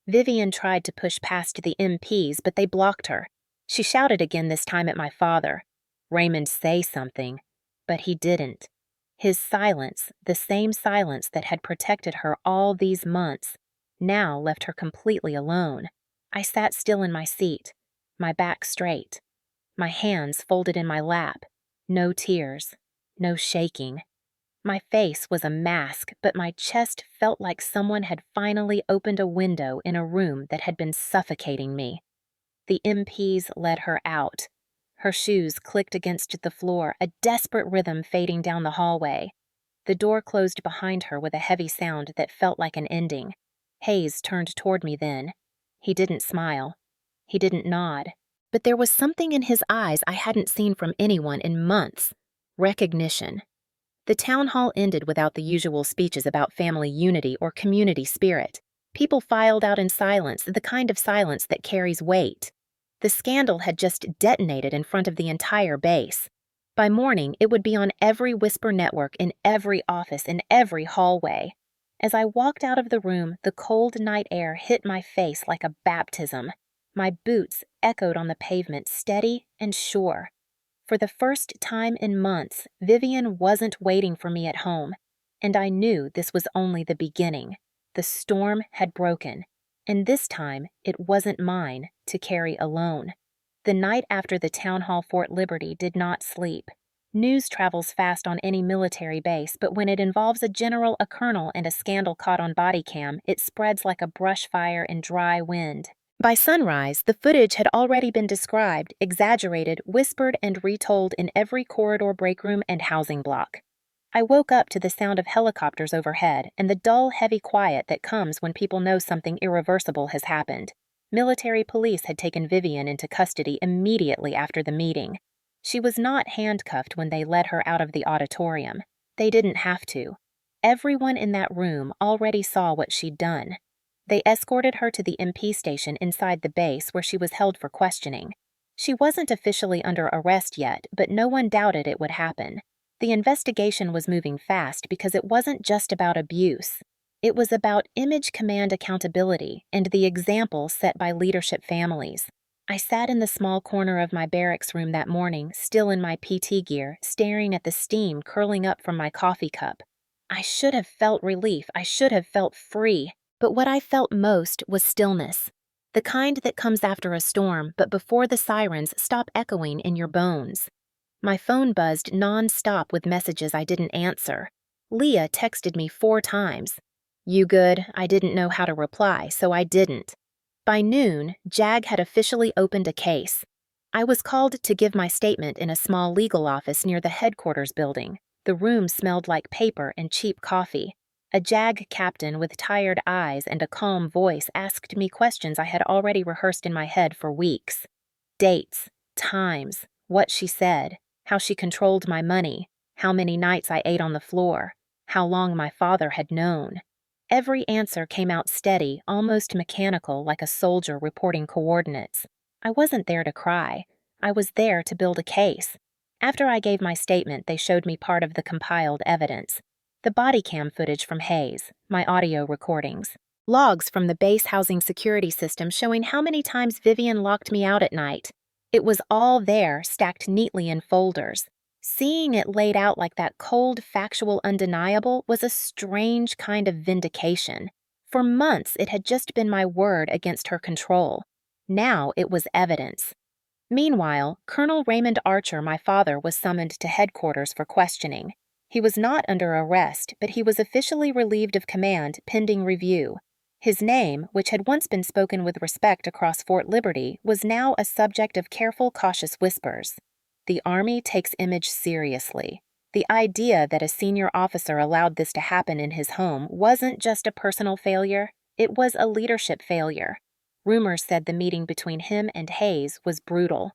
Vivian tried to push past the MPs, but they blocked her. She shouted again, this time at my father. "Raymond, say something." But he didn't. His silence, the same silence that had protected her all these months, now left her completely alone. I sat still in my seat, my back straight, my hands folded in my lap. No tears, no shaking. My face was a mask, but my chest felt like someone had finally opened a window in a room that had been suffocating me. The MPs led her out. Her shoes clicked against the floor, a desperate rhythm fading down the hallway. The door closed behind her with a heavy sound that felt like an ending. Hayes turned toward me then. He didn't smile. He didn't nod. But there was something in his eyes I hadn't seen from anyone in months. Recognition. The town hall ended without the usual speeches about family unity or community spirit. People filed out in silence, the kind of silence that carries weight. The scandal had just detonated in front of the entire base. By morning, it would be on every whisper network, in every office, in every hallway. As I walked out of the room, the cold night air hit my face like a baptism. My boots echoed on the pavement, steady and sure. For the first time in months, Vivian wasn't waiting for me at home, and I knew this was only the beginning. The storm had broken, and this time it wasn't mine to carry alone. The night after the town hall Fort Liberty did not sleep. News travels fast on any military base, but when it involves a general, a colonel, and a scandal caught on body cam, it spreads like a brush fire in dry wind. By sunrise, the footage had already been described, exaggerated, whispered, and retold in every corridor, break room, and housing block. I woke up to the sound of helicopters overhead and the dull, heavy quiet that comes when people know something irreversible has happened. Military police had taken Vivian into custody immediately after the meeting. She was not handcuffed when they led her out of the auditorium. They didn't have to. Everyone in that room already saw what she'd done. They escorted her to the MP station inside the base where she was held for questioning. She wasn't officially under arrest yet, but no one doubted it would happen. The investigation was moving fast because it wasn't just about abuse. It was about image command accountability and the example set by leadership families. I sat in the small corner of my barracks room that morning, still in my PT gear, staring at the steam curling up from my coffee cup. I should have felt relief. I should have felt free. But what I felt most was stillness. The kind that comes after a storm, but before the sirens stop echoing in your bones. My phone buzzed non-stop with messages I didn't answer. Leah texted me 4 times. "You good?" I didn't know how to reply, so I didn't. By noon, JAG had officially opened a case. I was called to give my statement in a small legal office near the headquarters building. The room smelled like paper and cheap coffee. A JAG captain with tired eyes and a calm voice asked me questions I had already rehearsed in my head for weeks. Dates, times, what she said, how she controlled my money, how many nights I ate on the floor, how long my father had known. Every answer came out steady, almost mechanical, like a soldier reporting coordinates. I wasn't there to cry. I was there to build a case. After I gave my statement, they showed me part of the compiled evidence. The body cam footage from Hayes, my audio recordings, logs from the base housing security system showing how many times Vivian locked me out at night. It was all there, stacked neatly in folders. Seeing it laid out like that, cold, factual, undeniable, was a strange kind of vindication. For months, it had just been my word against her control. Now it was evidence. Meanwhile, Colonel Raymond Archer, my father, was summoned to headquarters for questioning. He was not under arrest, but he was officially relieved of command pending review. His name, which had once been spoken with respect across Fort Liberty, was now a subject of careful, cautious whispers. The Army takes image seriously. The idea that a senior officer allowed this to happen in his home wasn't just a personal failure, it was a leadership failure. Rumors said the meeting between him and Hayes was brutal.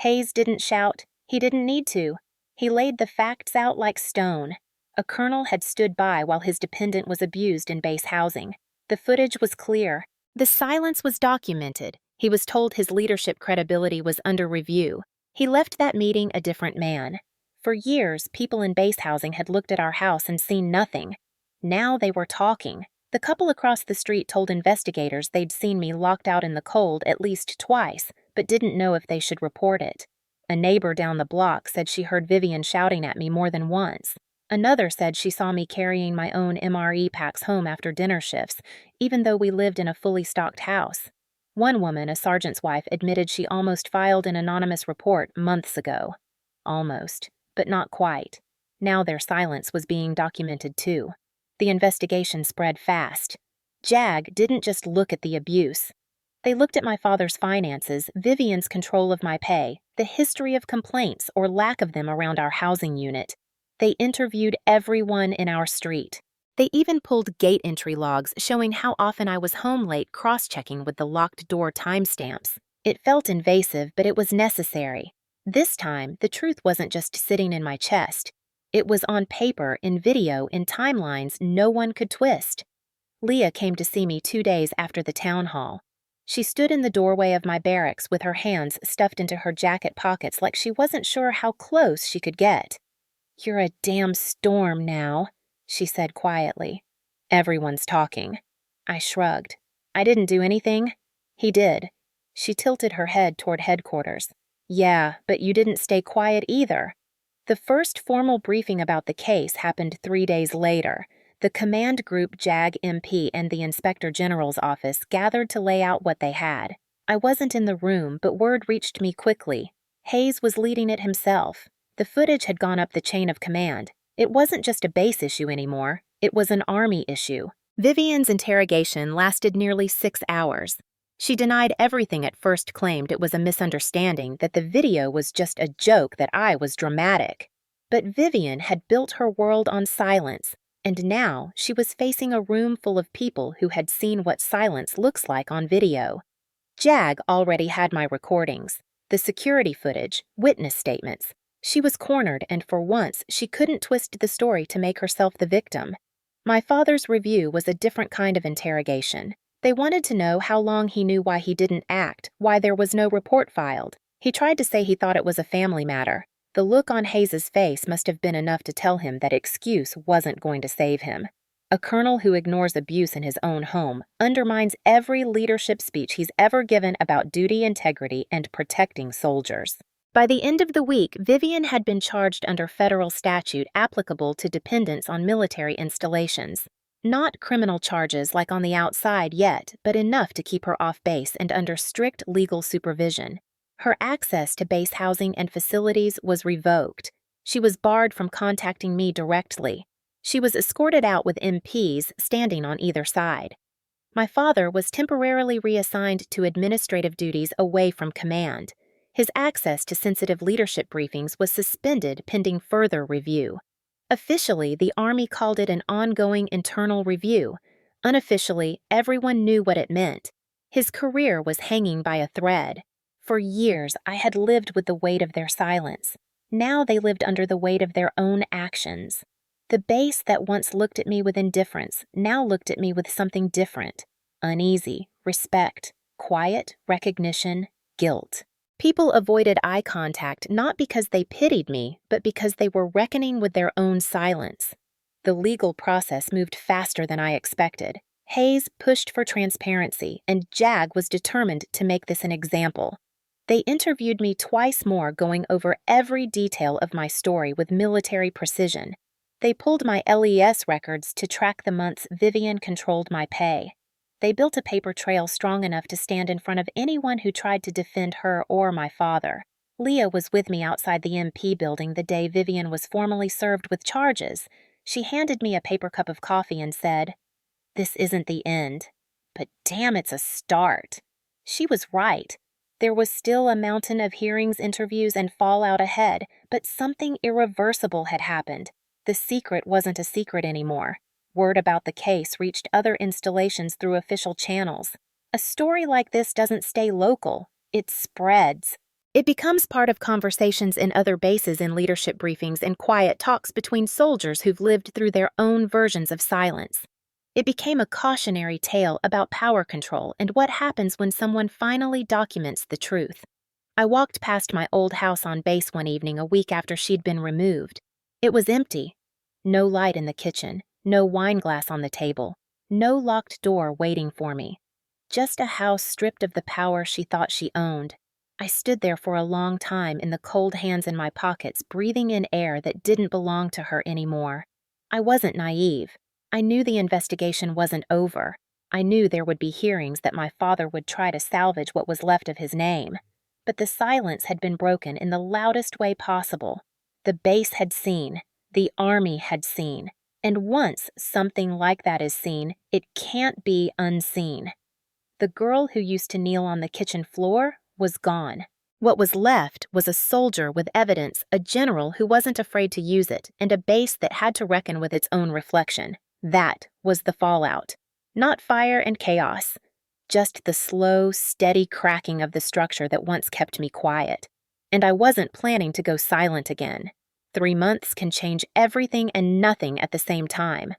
Hayes didn't shout. He didn't need to. He laid the facts out like stone. A colonel had stood by while his dependent was abused in base housing. The footage was clear. The silence was documented. He was told his leadership credibility was under review. He left that meeting a different man. For years, people in base housing had looked at our house and seen nothing. Now they were talking. The couple across the street told investigators they'd seen me locked out in the cold at least twice, but didn't know if they should report it. A neighbor down the block said she heard Vivian shouting at me more than once. Another said she saw me carrying my own MRE packs home after dinner shifts, even though we lived in a fully stocked house. One woman, a sergeant's wife, admitted she almost filed an anonymous report months ago. Almost, but not quite. Now their silence was being documented too. The investigation spread fast. JAG didn't just look at the abuse. They looked at my father's finances, Vivian's control of my pay, the history of complaints or lack of them around our housing unit. They interviewed everyone in our street. They even pulled gate entry logs showing how often I was home late, cross-checking with the locked door timestamps. It felt invasive, but it was necessary. This time, the truth wasn't just sitting in my chest. It was on paper, in video, in timelines no one could twist. Leah came to see me 2 days after the town hall. She stood in the doorway of my barracks with her hands stuffed into her jacket pockets like she wasn't sure how close she could get. "You're a damn storm now," she said quietly. "Everyone's talking." I shrugged. "I didn't do anything." "He did." She tilted her head toward headquarters. "Yeah, but you didn't stay quiet either." The first formal briefing about the case happened 3 days later. The command group JAG MP and the Inspector General's office gathered to lay out what they had. I wasn't in the room, but word reached me quickly. Hayes was leading it himself. The footage had gone up the chain of command. It wasn't just a base issue anymore. It was an Army issue. Vivian's interrogation lasted nearly 6 hours. She denied everything at first, claimed it was a misunderstanding, that the video was just a joke, that I was dramatic. But Vivian had built her world on silence, and now she was facing a room full of people who had seen what silence looks like on video. JAG already had my recordings, the security footage, witness statements. She was cornered, and for once she couldn't twist the story to make herself the victim. My father's review was a different kind of interrogation. They wanted to know how long he knew why he didn't act, why there was no report filed. He tried to say he thought it was a family matter. The look on Hayes's face must have been enough to tell him that excuse wasn't going to save him. A colonel who ignores abuse in his own home undermines every leadership speech he's ever given about duty, integrity, and protecting soldiers. By the end of the week, Vivian had been charged under federal statute applicable to dependents on military installations. Not criminal charges like on the outside yet, but enough to keep her off base and under strict legal supervision. Her access to base housing and facilities was revoked. She was barred from contacting me directly. She was escorted out with MPs standing on either side. My father was temporarily reassigned to administrative duties away from command. His access to sensitive leadership briefings was suspended pending further review. Officially, the Army called it an ongoing internal review. Unofficially, everyone knew what it meant. His career was hanging by a thread. For years, I had lived with the weight of their silence. Now they lived under the weight of their own actions. The base that once looked at me with indifference now looked at me with something different. Uneasy, respect, quiet, recognition, guilt. People avoided eye contact not because they pitied me, but because they were reckoning with their own silence. The legal process moved faster than I expected. Hayes pushed for transparency, and JAG was determined to make this an example. They interviewed me twice more, going over every detail of my story with military precision. They pulled my LES records to track the months Vivian controlled my pay. They built a paper trail strong enough to stand in front of anyone who tried to defend her or my father. Leah was with me outside the MP building the day Vivian was formally served with charges. She handed me a paper cup of coffee and said, "This isn't the end, but damn, it's a start." She was right. There was still a mountain of hearings, interviews, and fallout ahead, but something irreversible had happened. The secret wasn't a secret anymore. Word about the case reached other installations through official channels. A story like this doesn't stay local. It spreads. It becomes part of conversations in other bases, in leadership briefings, and quiet talks between soldiers who've lived through their own versions of silence. It became a cautionary tale about power control and what happens when someone finally documents the truth. I walked past my old house on base one evening a week after she'd been removed. It was empty. No light in the kitchen. No wine glass on the table. No locked door waiting for me. Just a house stripped of the power she thought she owned. I stood there for a long time in the cold hands in my pockets, breathing in air that didn't belong to her anymore. I wasn't naive. I knew the investigation wasn't over. I knew there would be hearings, that my father would try to salvage what was left of his name. But the silence had been broken in the loudest way possible. The base had seen. The Army had seen. And once something like that is seen, it can't be unseen. The girl who used to kneel on the kitchen floor was gone. What was left was a soldier with evidence, a general who wasn't afraid to use it, and a base that had to reckon with its own reflection. That was the fallout. Not fire and chaos. Just the slow, steady cracking of the structure that once kept me quiet. And I wasn't planning to go silent again. 3 months can change everything and nothing at the same time.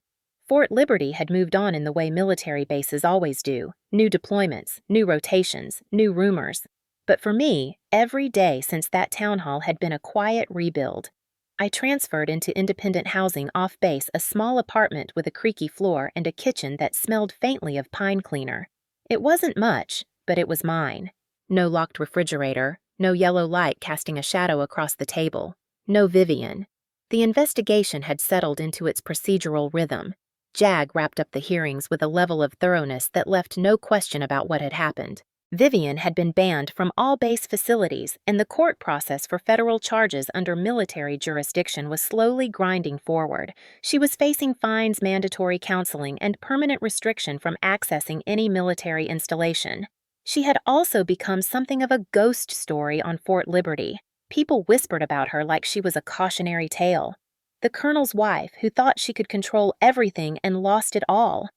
Fort Liberty had moved on in the way military bases always do: new deployments, new rotations, new rumors. But for me, every day since that town hall had been a quiet rebuild. I transferred into independent housing off base, a small apartment with a creaky floor and a kitchen that smelled faintly of pine cleaner. It wasn't much, but it was mine. No locked refrigerator, no yellow light casting a shadow across the table, no Vivian. The investigation had settled into its procedural rhythm. Jag wrapped up the hearings with a level of thoroughness that left no question about what had happened. Vivian had been banned from all base facilities, and the court process for federal charges under military jurisdiction was slowly grinding forward. She was facing fines, mandatory counseling, and permanent restriction from accessing any military installation. She had also become something of a ghost story on Fort Liberty. People whispered about her like she was a cautionary tale. The colonel's wife, who thought she could control everything and lost it all.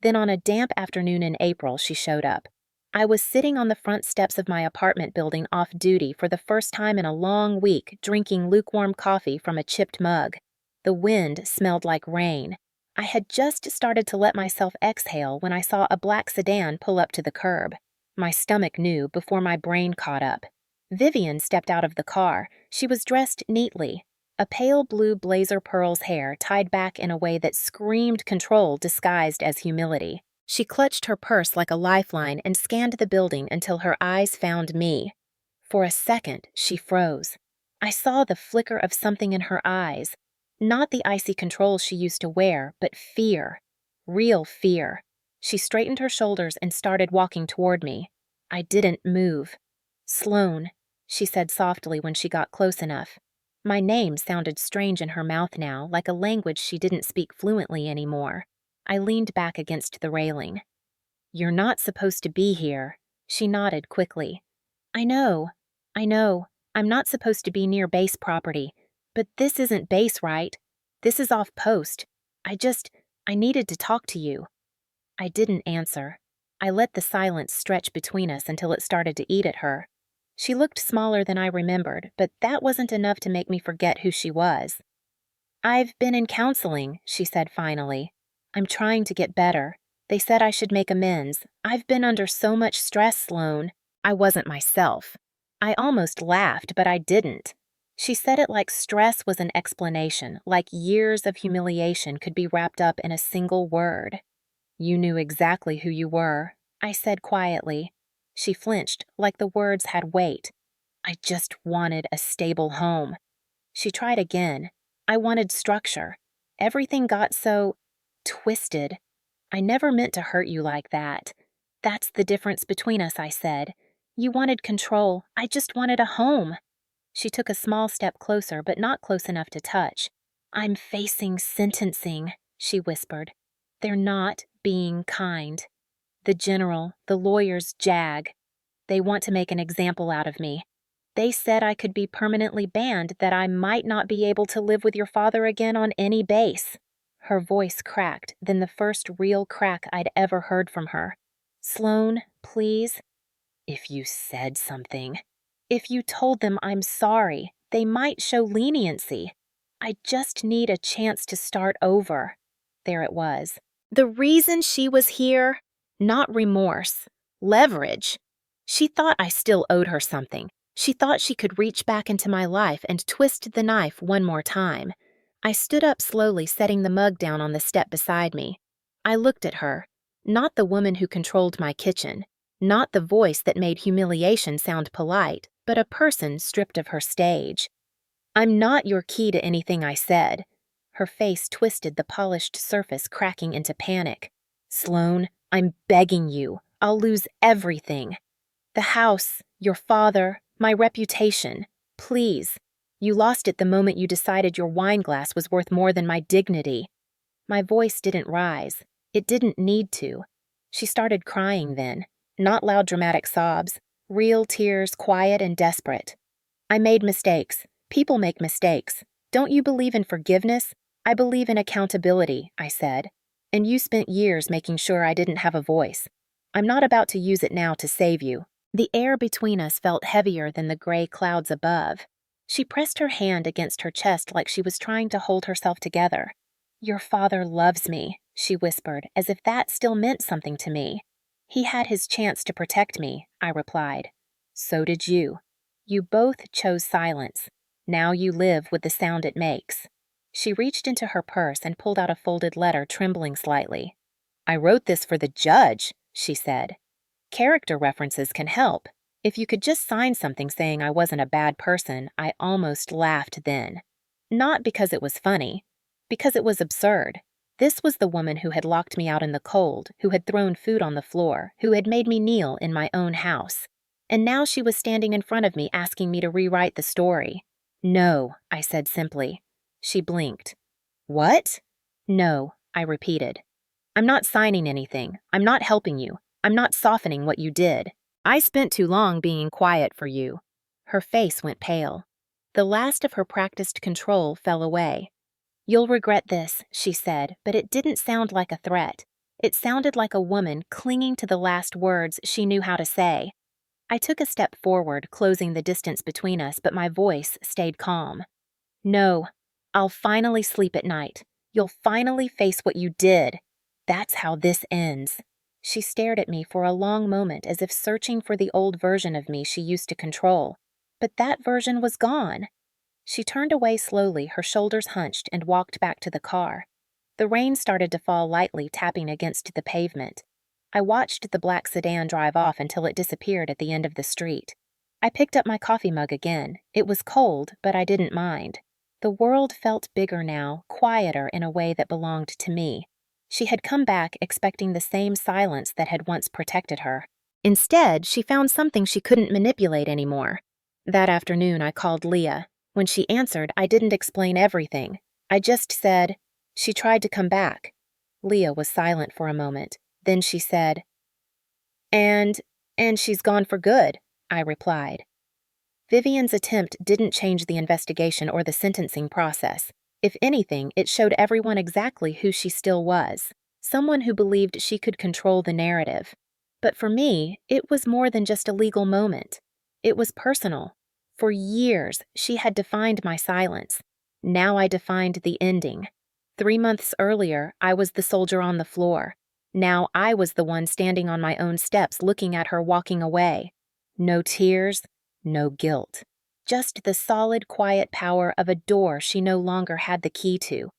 Then on a damp afternoon in April, she showed up. I was sitting on the front steps of my apartment building off duty for the first time in a long week, drinking lukewarm coffee from a chipped mug. The wind smelled like rain. I had just started to let myself exhale when I saw a black sedan pull up to the curb. My stomach knew before my brain caught up. Vivian stepped out of the car. She was dressed neatly. A pale blue blazer pearls hair tied back in a way that screamed control disguised as humility. She clutched her purse like a lifeline and scanned the building until her eyes found me. For a second, she froze. I saw the flicker of something in her eyes. Not the icy control she used to wear, but fear. Real fear. She straightened her shoulders and started walking toward me. I didn't move. "Sloan," she said softly when she got close enough. My name sounded strange in her mouth now, like a language she didn't speak fluently anymore. I leaned back against the railing. "You're not supposed to be here." She nodded quickly. I know. I'm not supposed to be near base property. But this isn't base, right? This is off post. I needed to talk to you." I didn't answer. I let the silence stretch between us until it started to eat at her. She looked smaller than I remembered, but that wasn't enough to make me forget who she was. "I've been in counseling," she said finally. "I'm trying to get better. They said I should make amends. I've been under so much stress, Sloan." I wasn't myself. I almost laughed, but I didn't. She said it like stress was an explanation, like years of humiliation could be wrapped up in a single word. "You knew exactly who you were," I said quietly. She flinched, like the words had weight. "I just wanted a stable home." She tried again. "I wanted structure. Everything got so twisted. I never meant to hurt you like that." "That's the difference between us," I said. "You wanted control. I just wanted a home." She took a small step closer, but not close enough to touch. "I'm facing sentencing," she whispered. "They're not being kind. The general, the lawyers, Jag. They want to make an example out of me. They said I could be permanently banned, that I might not be able to live with your father again on any base." Her voice cracked, then the first real crack I'd ever heard from her. "Sloan, please." "If you said something. If you told them I'm sorry, they might show leniency. I just need a chance to start over." There it was. The reason she was here? Not remorse. Leverage. She thought I still owed her something. She thought she could reach back into my life and twist the knife one more time. I stood up slowly, setting the mug down on the step beside me. I looked at her. Not the woman who controlled my kitchen. Not the voice that made humiliation sound polite, but a person stripped of her stage. "I'm not your key to anything I said." Her face twisted, the polished surface cracking into panic. "Sloan, I'm begging you. I'll lose everything. The house, your father, my reputation. Please. You lost it the moment you decided your wine glass was worth more than my dignity." My voice didn't rise. It didn't need to. She started crying then. Not loud dramatic sobs. Real tears, quiet and desperate. "I made mistakes. People make mistakes. Don't you believe in forgiveness? I believe in accountability," I said. "And you spent years making sure I didn't have a voice. I'm not about to use it now to save you. The air between us felt heavier than the gray clouds above. She pressed her hand against her chest like she was trying to hold herself together. "Your father loves me," she whispered, as if that still meant something to me. "He had his chance to protect me," I replied. "So did you. You both chose silence. Now you live with the sound it makes." She reached into her purse and pulled out a folded letter, trembling slightly. "I wrote this for the judge," she said. "Character references can help. If you could just sign something saying I wasn't a bad person," I almost laughed then. Not because it was funny, because it was absurd. This was the woman who had locked me out in the cold, who had thrown food on the floor, who had made me kneel in my own house. And now she was standing in front of me asking me to rewrite the story. "No," I said simply. She blinked. "What?" "No," I repeated. "I'm not signing anything. I'm not helping you. I'm not softening what you did. I spent too long being quiet for you." Her face went pale. The last of her practiced control fell away. "You'll regret this," she said, but it didn't sound like a threat. It sounded like a woman clinging to the last words she knew how to say. I took a step forward, closing the distance between us, but my voice stayed calm. "No, I'll finally sleep at night. You'll finally face what you did. That's how this ends." She stared at me for a long moment as if searching for the old version of me she used to control. But that version was gone. She turned away slowly, her shoulders hunched, and walked back to the car. The rain started to fall lightly, tapping against the pavement. I watched the black sedan drive off until it disappeared at the end of the street. I picked up my coffee mug again. It was cold, but I didn't mind. The world felt bigger now, quieter in a way that belonged to me. She had come back expecting the same silence that had once protected her. Instead, she found something she couldn't manipulate anymore. That afternoon, I called Leah. When she answered, I didn't explain everything. I just said, "She tried to come back." Leah was silent for a moment. Then she said, And she's gone for good," I replied. Vivian's attempt didn't change the investigation or the sentencing process. If anything, it showed everyone exactly who she still was, someone who believed she could control the narrative. But for me, it was more than just a legal moment. It was personal. For years, she had defined my silence. Now I defined the ending. 3 months earlier, I was the soldier on the floor. Now I was the one standing on my own steps looking at her walking away. No tears, no guilt. Just the solid, quiet power of a door she no longer had the key to.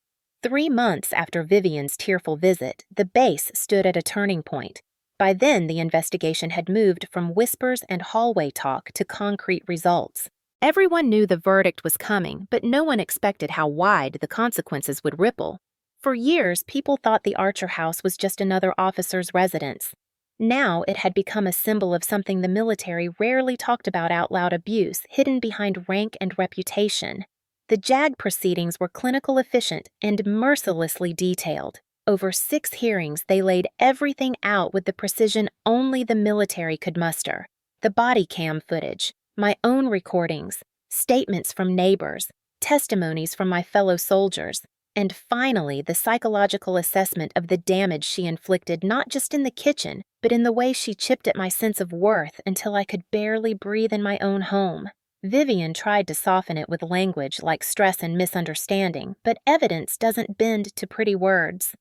3 months after Vivian's tearful visit, the base stood at a turning point. By then, the investigation had moved from whispers and hallway talk to concrete results. Everyone knew the verdict was coming, but no one expected how wide the consequences would ripple. For years, people thought the Archer house was just another officer's residence. Now it had become a symbol of something the military rarely talked about out loud: abuse hidden behind rank and reputation. The JAG proceedings were clinical efficient and mercilessly detailed. Over 6 hearings, they laid everything out with the precision only the military could muster. The body cam footage, my own recordings, statements from neighbors, testimonies from my fellow soldiers, and finally the psychological assessment of the damage she inflicted not just in the kitchen, but in the way she chipped at my sense of worth until I could barely breathe in my own home. Vivian tried to soften it with language like stress and misunderstanding, but evidence doesn't bend to pretty words.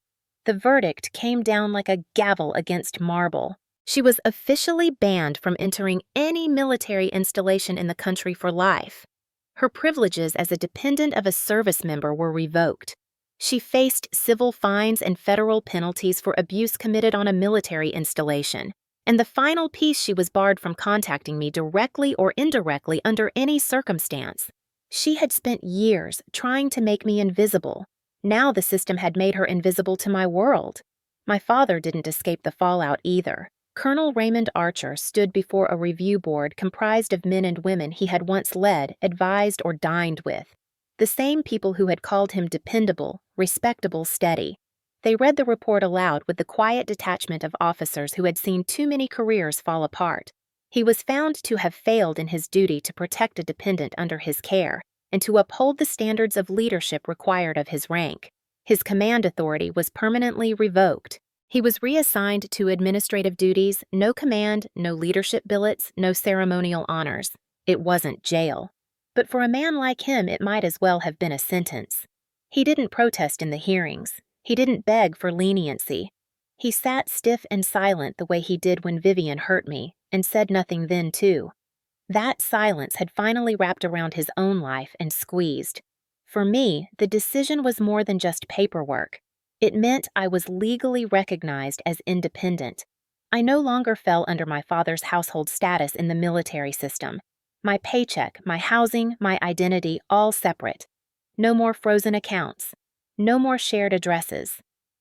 The verdict came down like a gavel against marble. She was officially banned from entering any military installation in the country for life. Her privileges as a dependent of a service member were revoked. She faced civil fines and federal penalties for abuse committed on a military installation. And the final piece, she was barred from contacting me directly or indirectly under any circumstance. She had spent years trying to make me invisible. Now the system had made her invisible to my world. My father didn't escape the fallout either. Colonel Raymond Archer stood before a review board comprised of men and women he had once led, advised, or dined with. The same people who had called him dependable, respectable, steady. They read the report aloud with the quiet detachment of officers who had seen too many careers fall apart. He was found to have failed in his duty to protect a dependent under his care and to uphold the standards of leadership required of his rank. His command authority was permanently revoked. He was reassigned to administrative duties, no command, no leadership billets, no ceremonial honors. It wasn't jail. But for a man like him, it might as well have been a sentence. He didn't protest in the hearings. He didn't beg for leniency. He sat stiff and silent the way he did when Vivian hurt me, and said nothing then, too. That silence had finally wrapped around his own life and squeezed. For me, the decision was more than just paperwork. It meant I was legally recognized as independent. I no longer fell under my father's household status in the military system. My paycheck, my housing, my identity, all separate. No more frozen accounts. No more shared addresses.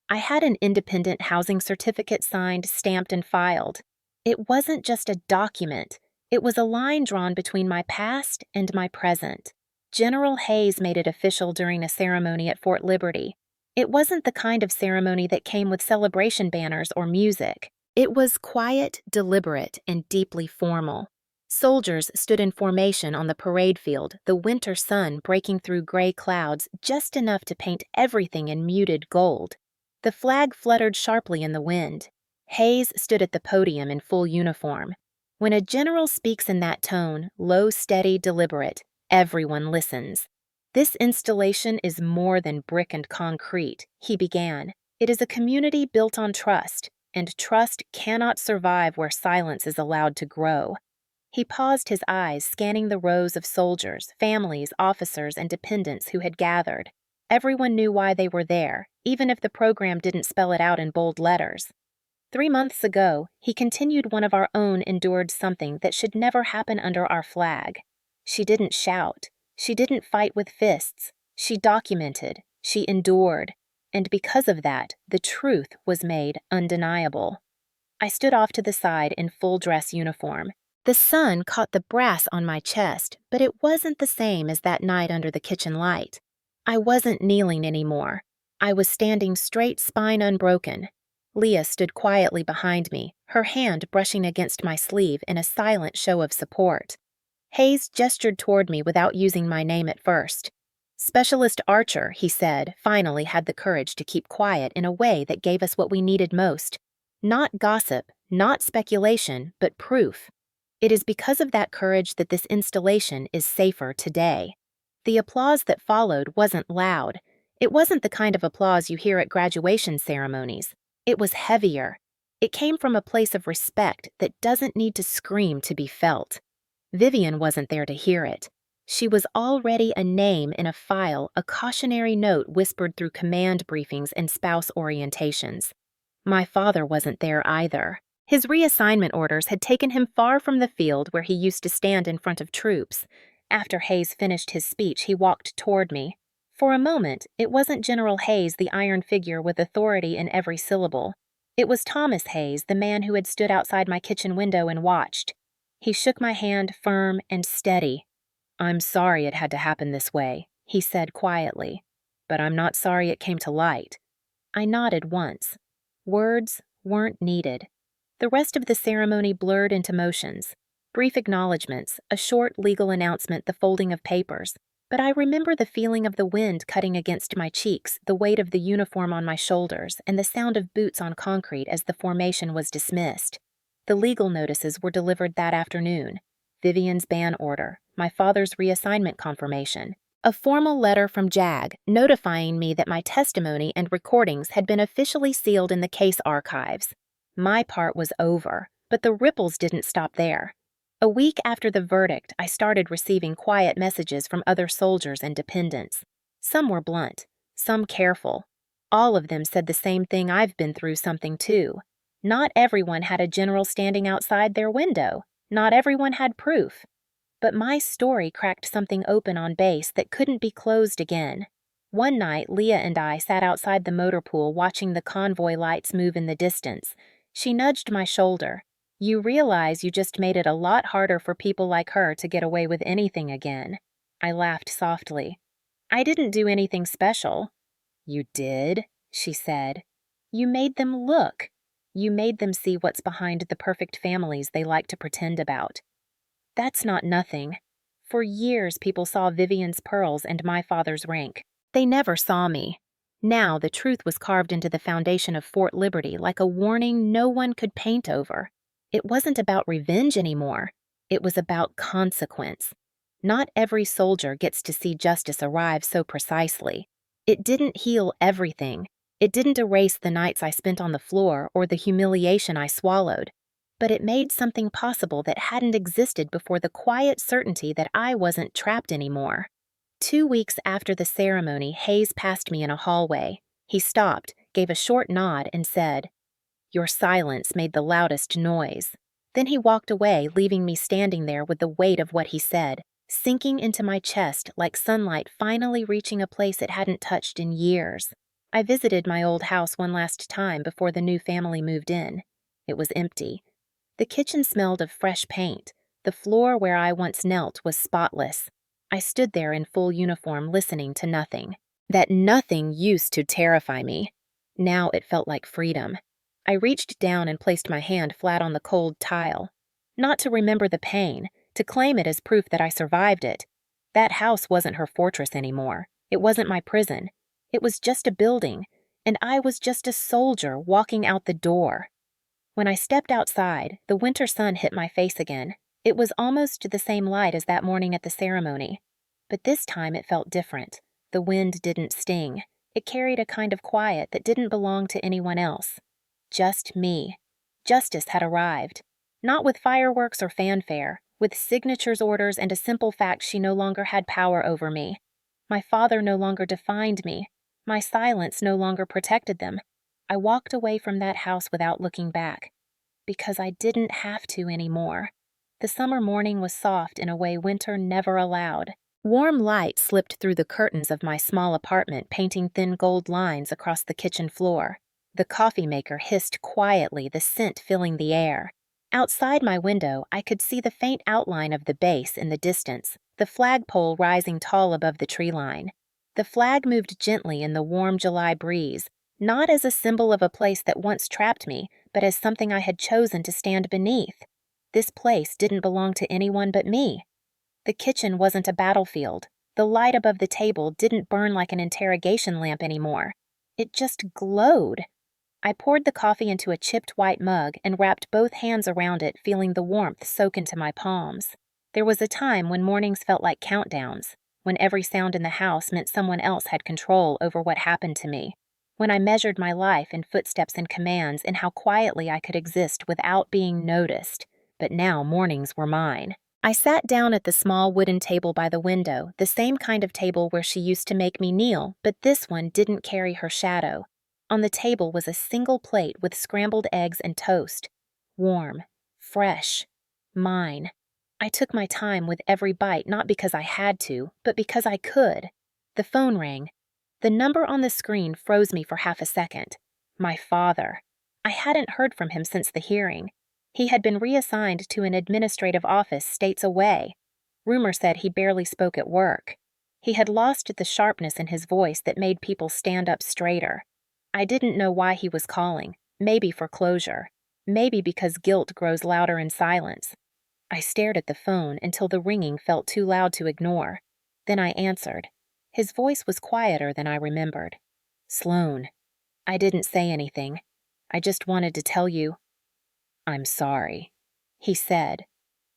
I had an independent housing certificate signed, stamped, and filed. It wasn't just a document. It was a line drawn between my past and my present. General Hayes made it official during a ceremony at Fort Liberty. It wasn't the kind of ceremony that came with celebration banners or music. It was quiet, deliberate, and deeply formal. Soldiers stood in formation on the parade field, the winter sun breaking through gray clouds just enough to paint everything in muted gold. The flag fluttered sharply in the wind. Hayes stood at the podium in full uniform. When a general speaks in that tone, low, steady, deliberate, everyone listens. "This installation is more than brick and concrete," he began. "It is a community built on trust, and trust cannot survive where silence is allowed to grow." He paused, his eyes scanning the rows of soldiers, families, officers, and dependents who had gathered. Everyone knew why they were there, even if the program didn't spell it out in bold letters. 3 months ago, he continued, one of our own endured something that should never happen under our flag. She didn't shout. She didn't fight with fists. She documented. She endured. And because of that, the truth was made undeniable. I stood off to the side in full dress uniform. The sun caught the brass on my chest, but it wasn't the same as that night under the kitchen light. I wasn't kneeling anymore. I was standing straight, spine unbroken. Leah stood quietly behind me, her hand brushing against my sleeve in a silent show of support. Hayes gestured toward me without using my name at first. "Specialist Archer," he said, finally had the courage to keep quiet in a way that gave us what we needed most. Not gossip, not speculation, but proof. It is because of that courage that this installation is safer today. The applause that followed wasn't loud. It wasn't the kind of applause you hear at graduation ceremonies. It was heavier. It came from a place of respect that doesn't need to scream to be felt. Vivian wasn't there to hear it. She was already a name in a file, a cautionary note whispered through command briefings and spouse orientations. My father wasn't there either. His reassignment orders had taken him far from the field where he used to stand in front of troops. After Hayes finished his speech, he walked toward me. For a moment, it wasn't General Hayes, the iron figure with authority in every syllable. It was Thomas Hayes, the man who had stood outside my kitchen window and watched. He shook my hand, firm and steady. "I'm sorry it had to happen this way," he said quietly. "But I'm not sorry it came to light." I nodded once. Words weren't needed. The rest of the ceremony blurred into motions. Brief acknowledgments, a short legal announcement, the folding of papers. But I remember the feeling of the wind cutting against my cheeks, the weight of the uniform on my shoulders, and the sound of boots on concrete as the formation was dismissed. The legal notices were delivered that afternoon. Vivian's ban order, my father's reassignment confirmation, a formal letter from JAG notifying me that my testimony and recordings had been officially sealed in the case archives. My part was over, but the ripples didn't stop there. A week after the verdict, I started receiving quiet messages from other soldiers and dependents. Some were blunt, some careful. All of them said the same thing: "I've been through something too." Not everyone had a general standing outside their window. Not everyone had proof. But my story cracked something open on base that couldn't be closed again. One night, Leah and I sat outside the motor pool watching the convoy lights move in the distance. She nudged my shoulder. "You realize you just made it a lot harder for people like her to get away with anything again." I laughed softly. "I didn't do anything special." "You did," she said. "You made them look. You made them see what's behind the perfect families they like to pretend about." That's not nothing. For years, people saw Vivian's pearls and my father's rank. They never saw me. Now the truth was carved into the foundation of Fort Liberty like a warning no one could paint over. It wasn't about revenge anymore. It was about consequence. Not every soldier gets to see justice arrive so precisely. It didn't heal everything. It didn't erase the nights I spent on the floor or the humiliation I swallowed. But it made something possible that hadn't existed before the quiet certainty that I wasn't trapped anymore. 2 weeks after the ceremony, Hayes passed me in a hallway. He stopped, gave a short nod, and said, "Your silence made the loudest noise." Then he walked away, leaving me standing there with the weight of what he said, sinking into my chest like sunlight finally reaching a place it hadn't touched in years. I visited my old house one last time before the new family moved in. It was empty. The kitchen smelled of fresh paint. The floor where I once knelt was spotless. I stood there in full uniform, listening to nothing. That nothing used to terrify me. Now it felt like freedom. I reached down and placed my hand flat on the cold tile. Not to remember the pain, to claim it as proof that I survived it. That house wasn't her fortress anymore. It wasn't my prison. It was just a building, and I was just a soldier walking out the door. When I stepped outside, the winter sun hit my face again. It was almost the same light as that morning at the ceremony. But this time it felt different. The wind didn't sting. It carried a kind of quiet that didn't belong to anyone else. Just me. Justice had arrived. Not with fireworks or fanfare, with signatures, orders, and a simple fact she no longer had power over me. My father no longer defined me. My silence no longer protected them. I walked away from that house without looking back. Because I didn't have to anymore. The summer morning was soft in a way winter never allowed. Warm light slipped through the curtains of my small apartment, painting thin gold lines across the kitchen floor. The coffee maker hissed quietly, the scent filling the air. Outside my window, I could see the faint outline of the base in the distance, the flagpole rising tall above the tree line. The flag moved gently in the warm July breeze, not as a symbol of a place that once trapped me, but as something I had chosen to stand beneath. This place didn't belong to anyone but me. The kitchen wasn't a battlefield. The light above the table didn't burn like an interrogation lamp anymore. It just glowed. I poured the coffee into a chipped white mug and wrapped both hands around it, feeling the warmth soak into my palms. There was a time when mornings felt like countdowns, when every sound in the house meant someone else had control over what happened to me, when I measured my life in footsteps and commands and how quietly I could exist without being noticed. But now mornings were mine. I sat down at the small wooden table by the window, the same kind of table where she used to make me kneel, but this one didn't carry her shadow. On the table was a single plate with scrambled eggs and toast. Warm, fresh, mine. I took my time with every bite, not because I had to, but because I could. The phone rang. The number on the screen froze me for half a second. My father. I hadn't heard from him since the hearing. He had been reassigned to an administrative office states away. Rumor said he barely spoke at work. He had lost the sharpness in his voice that made people stand up straighter. I didn't know why he was calling. Maybe for closure. Maybe because guilt grows louder in silence. I stared at the phone until the ringing felt too loud to ignore. Then I answered. His voice was quieter than I remembered. "Sloan." I didn't say anything. I just wanted to tell you, "I'm sorry," he said.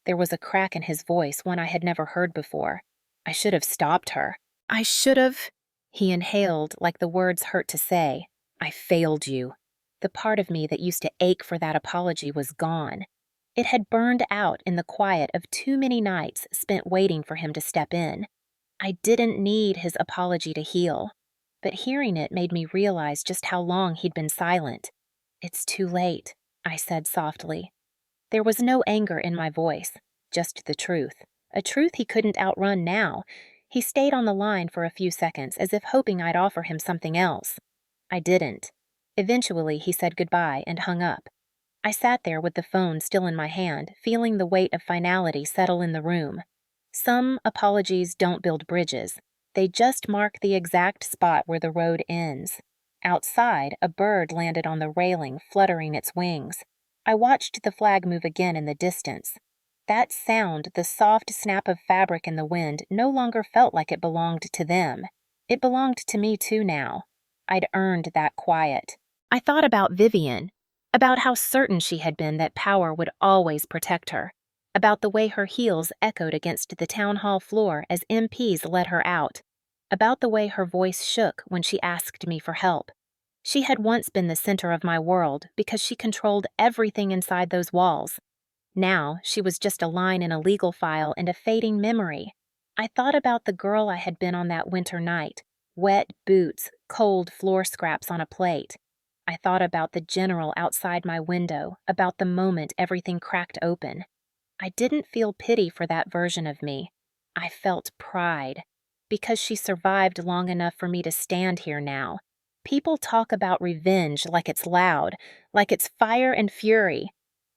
There was a crack in his voice, one I had never heard before. "I should have stopped her. I should have." He inhaled like the words hurt to say. "I failed you." The part of me that used to ache for that apology was gone. It had burned out in the quiet of too many nights spent waiting for him to step in. I didn't need his apology to heal, but hearing it made me realize just how long he'd been silent. "It's too late," I said softly. There was no anger in my voice, just the truth, a truth he couldn't outrun now. He stayed on the line for a few seconds, as if hoping I'd offer him something else. I didn't. Eventually, he said goodbye and hung up. I sat there with the phone still in my hand, feeling the weight of finality settle in the room. Some apologies don't build bridges. They just mark the exact spot where the road ends. Outside, a bird landed on the railing, fluttering its wings. I watched the flag move again in the distance. That sound, the soft snap of fabric in the wind, no longer felt like it belonged to them. It belonged to me too now. I'd earned that quiet. I thought about Vivian, about how certain she had been that power would always protect her, about the way her heels echoed against the town hall floor as MPs let her out, about the way her voice shook when she asked me for help. She had once been the center of my world because she controlled everything inside those walls. Now, she was just a line in a legal file and a fading memory. I thought about the girl I had been on that winter night, wet boots, cold floor scraps on a plate. I thought about the general outside my window, about the moment everything cracked open. I didn't feel pity for that version of me. I felt pride, because she survived long enough for me to stand here now. People talk about revenge like it's loud, like it's fire and fury.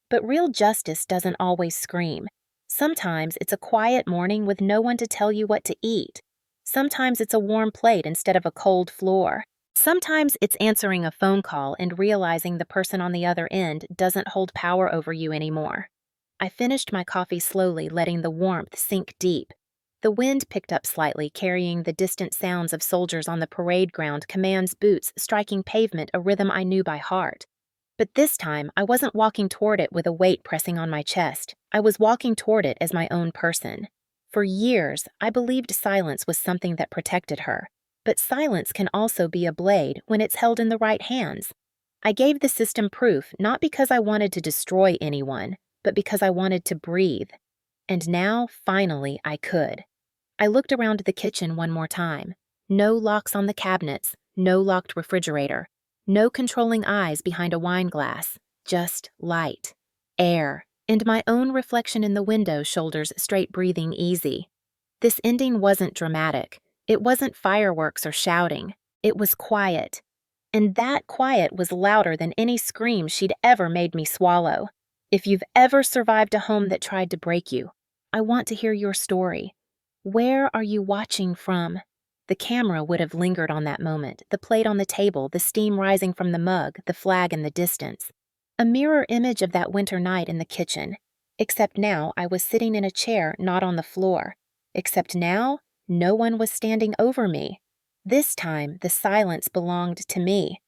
But real justice doesn't always scream. Sometimes it's a quiet morning with no one to tell you what to eat. Sometimes it's a warm plate instead of a cold floor. Sometimes it's answering a phone call and realizing the person on the other end doesn't hold power over you anymore. I finished my coffee slowly, letting the warmth sink deep. The wind picked up slightly, carrying the distant sounds of soldiers on the parade ground, command's boots striking pavement, a rhythm I knew by heart. But this time, I wasn't walking toward it with a weight pressing on my chest. I was walking toward it as my own person. For years, I believed silence was something that protected her. But silence can also be a blade when it's held in the right hands. I gave the system proof not because I wanted to destroy anyone, but because I wanted to breathe. And now, finally, I could. I looked around the kitchen one more time. No locks on the cabinets, no locked refrigerator. No controlling eyes behind a wine glass, just light, air, and my own reflection in the window, shoulders straight, breathing easy. This ending wasn't dramatic. It wasn't fireworks or shouting. It was quiet. And that quiet was louder than any scream she'd ever made me swallow. If you've ever survived a home that tried to break you, I want to hear your story. Where are you watching from? The camera would have lingered on that moment, the plate on the table, the steam rising from the mug, the flag in the distance. A mirror image of that winter night in the kitchen. Except now I was sitting in a chair, not on the floor. Except now, no one was standing over me. This time, the silence belonged to me.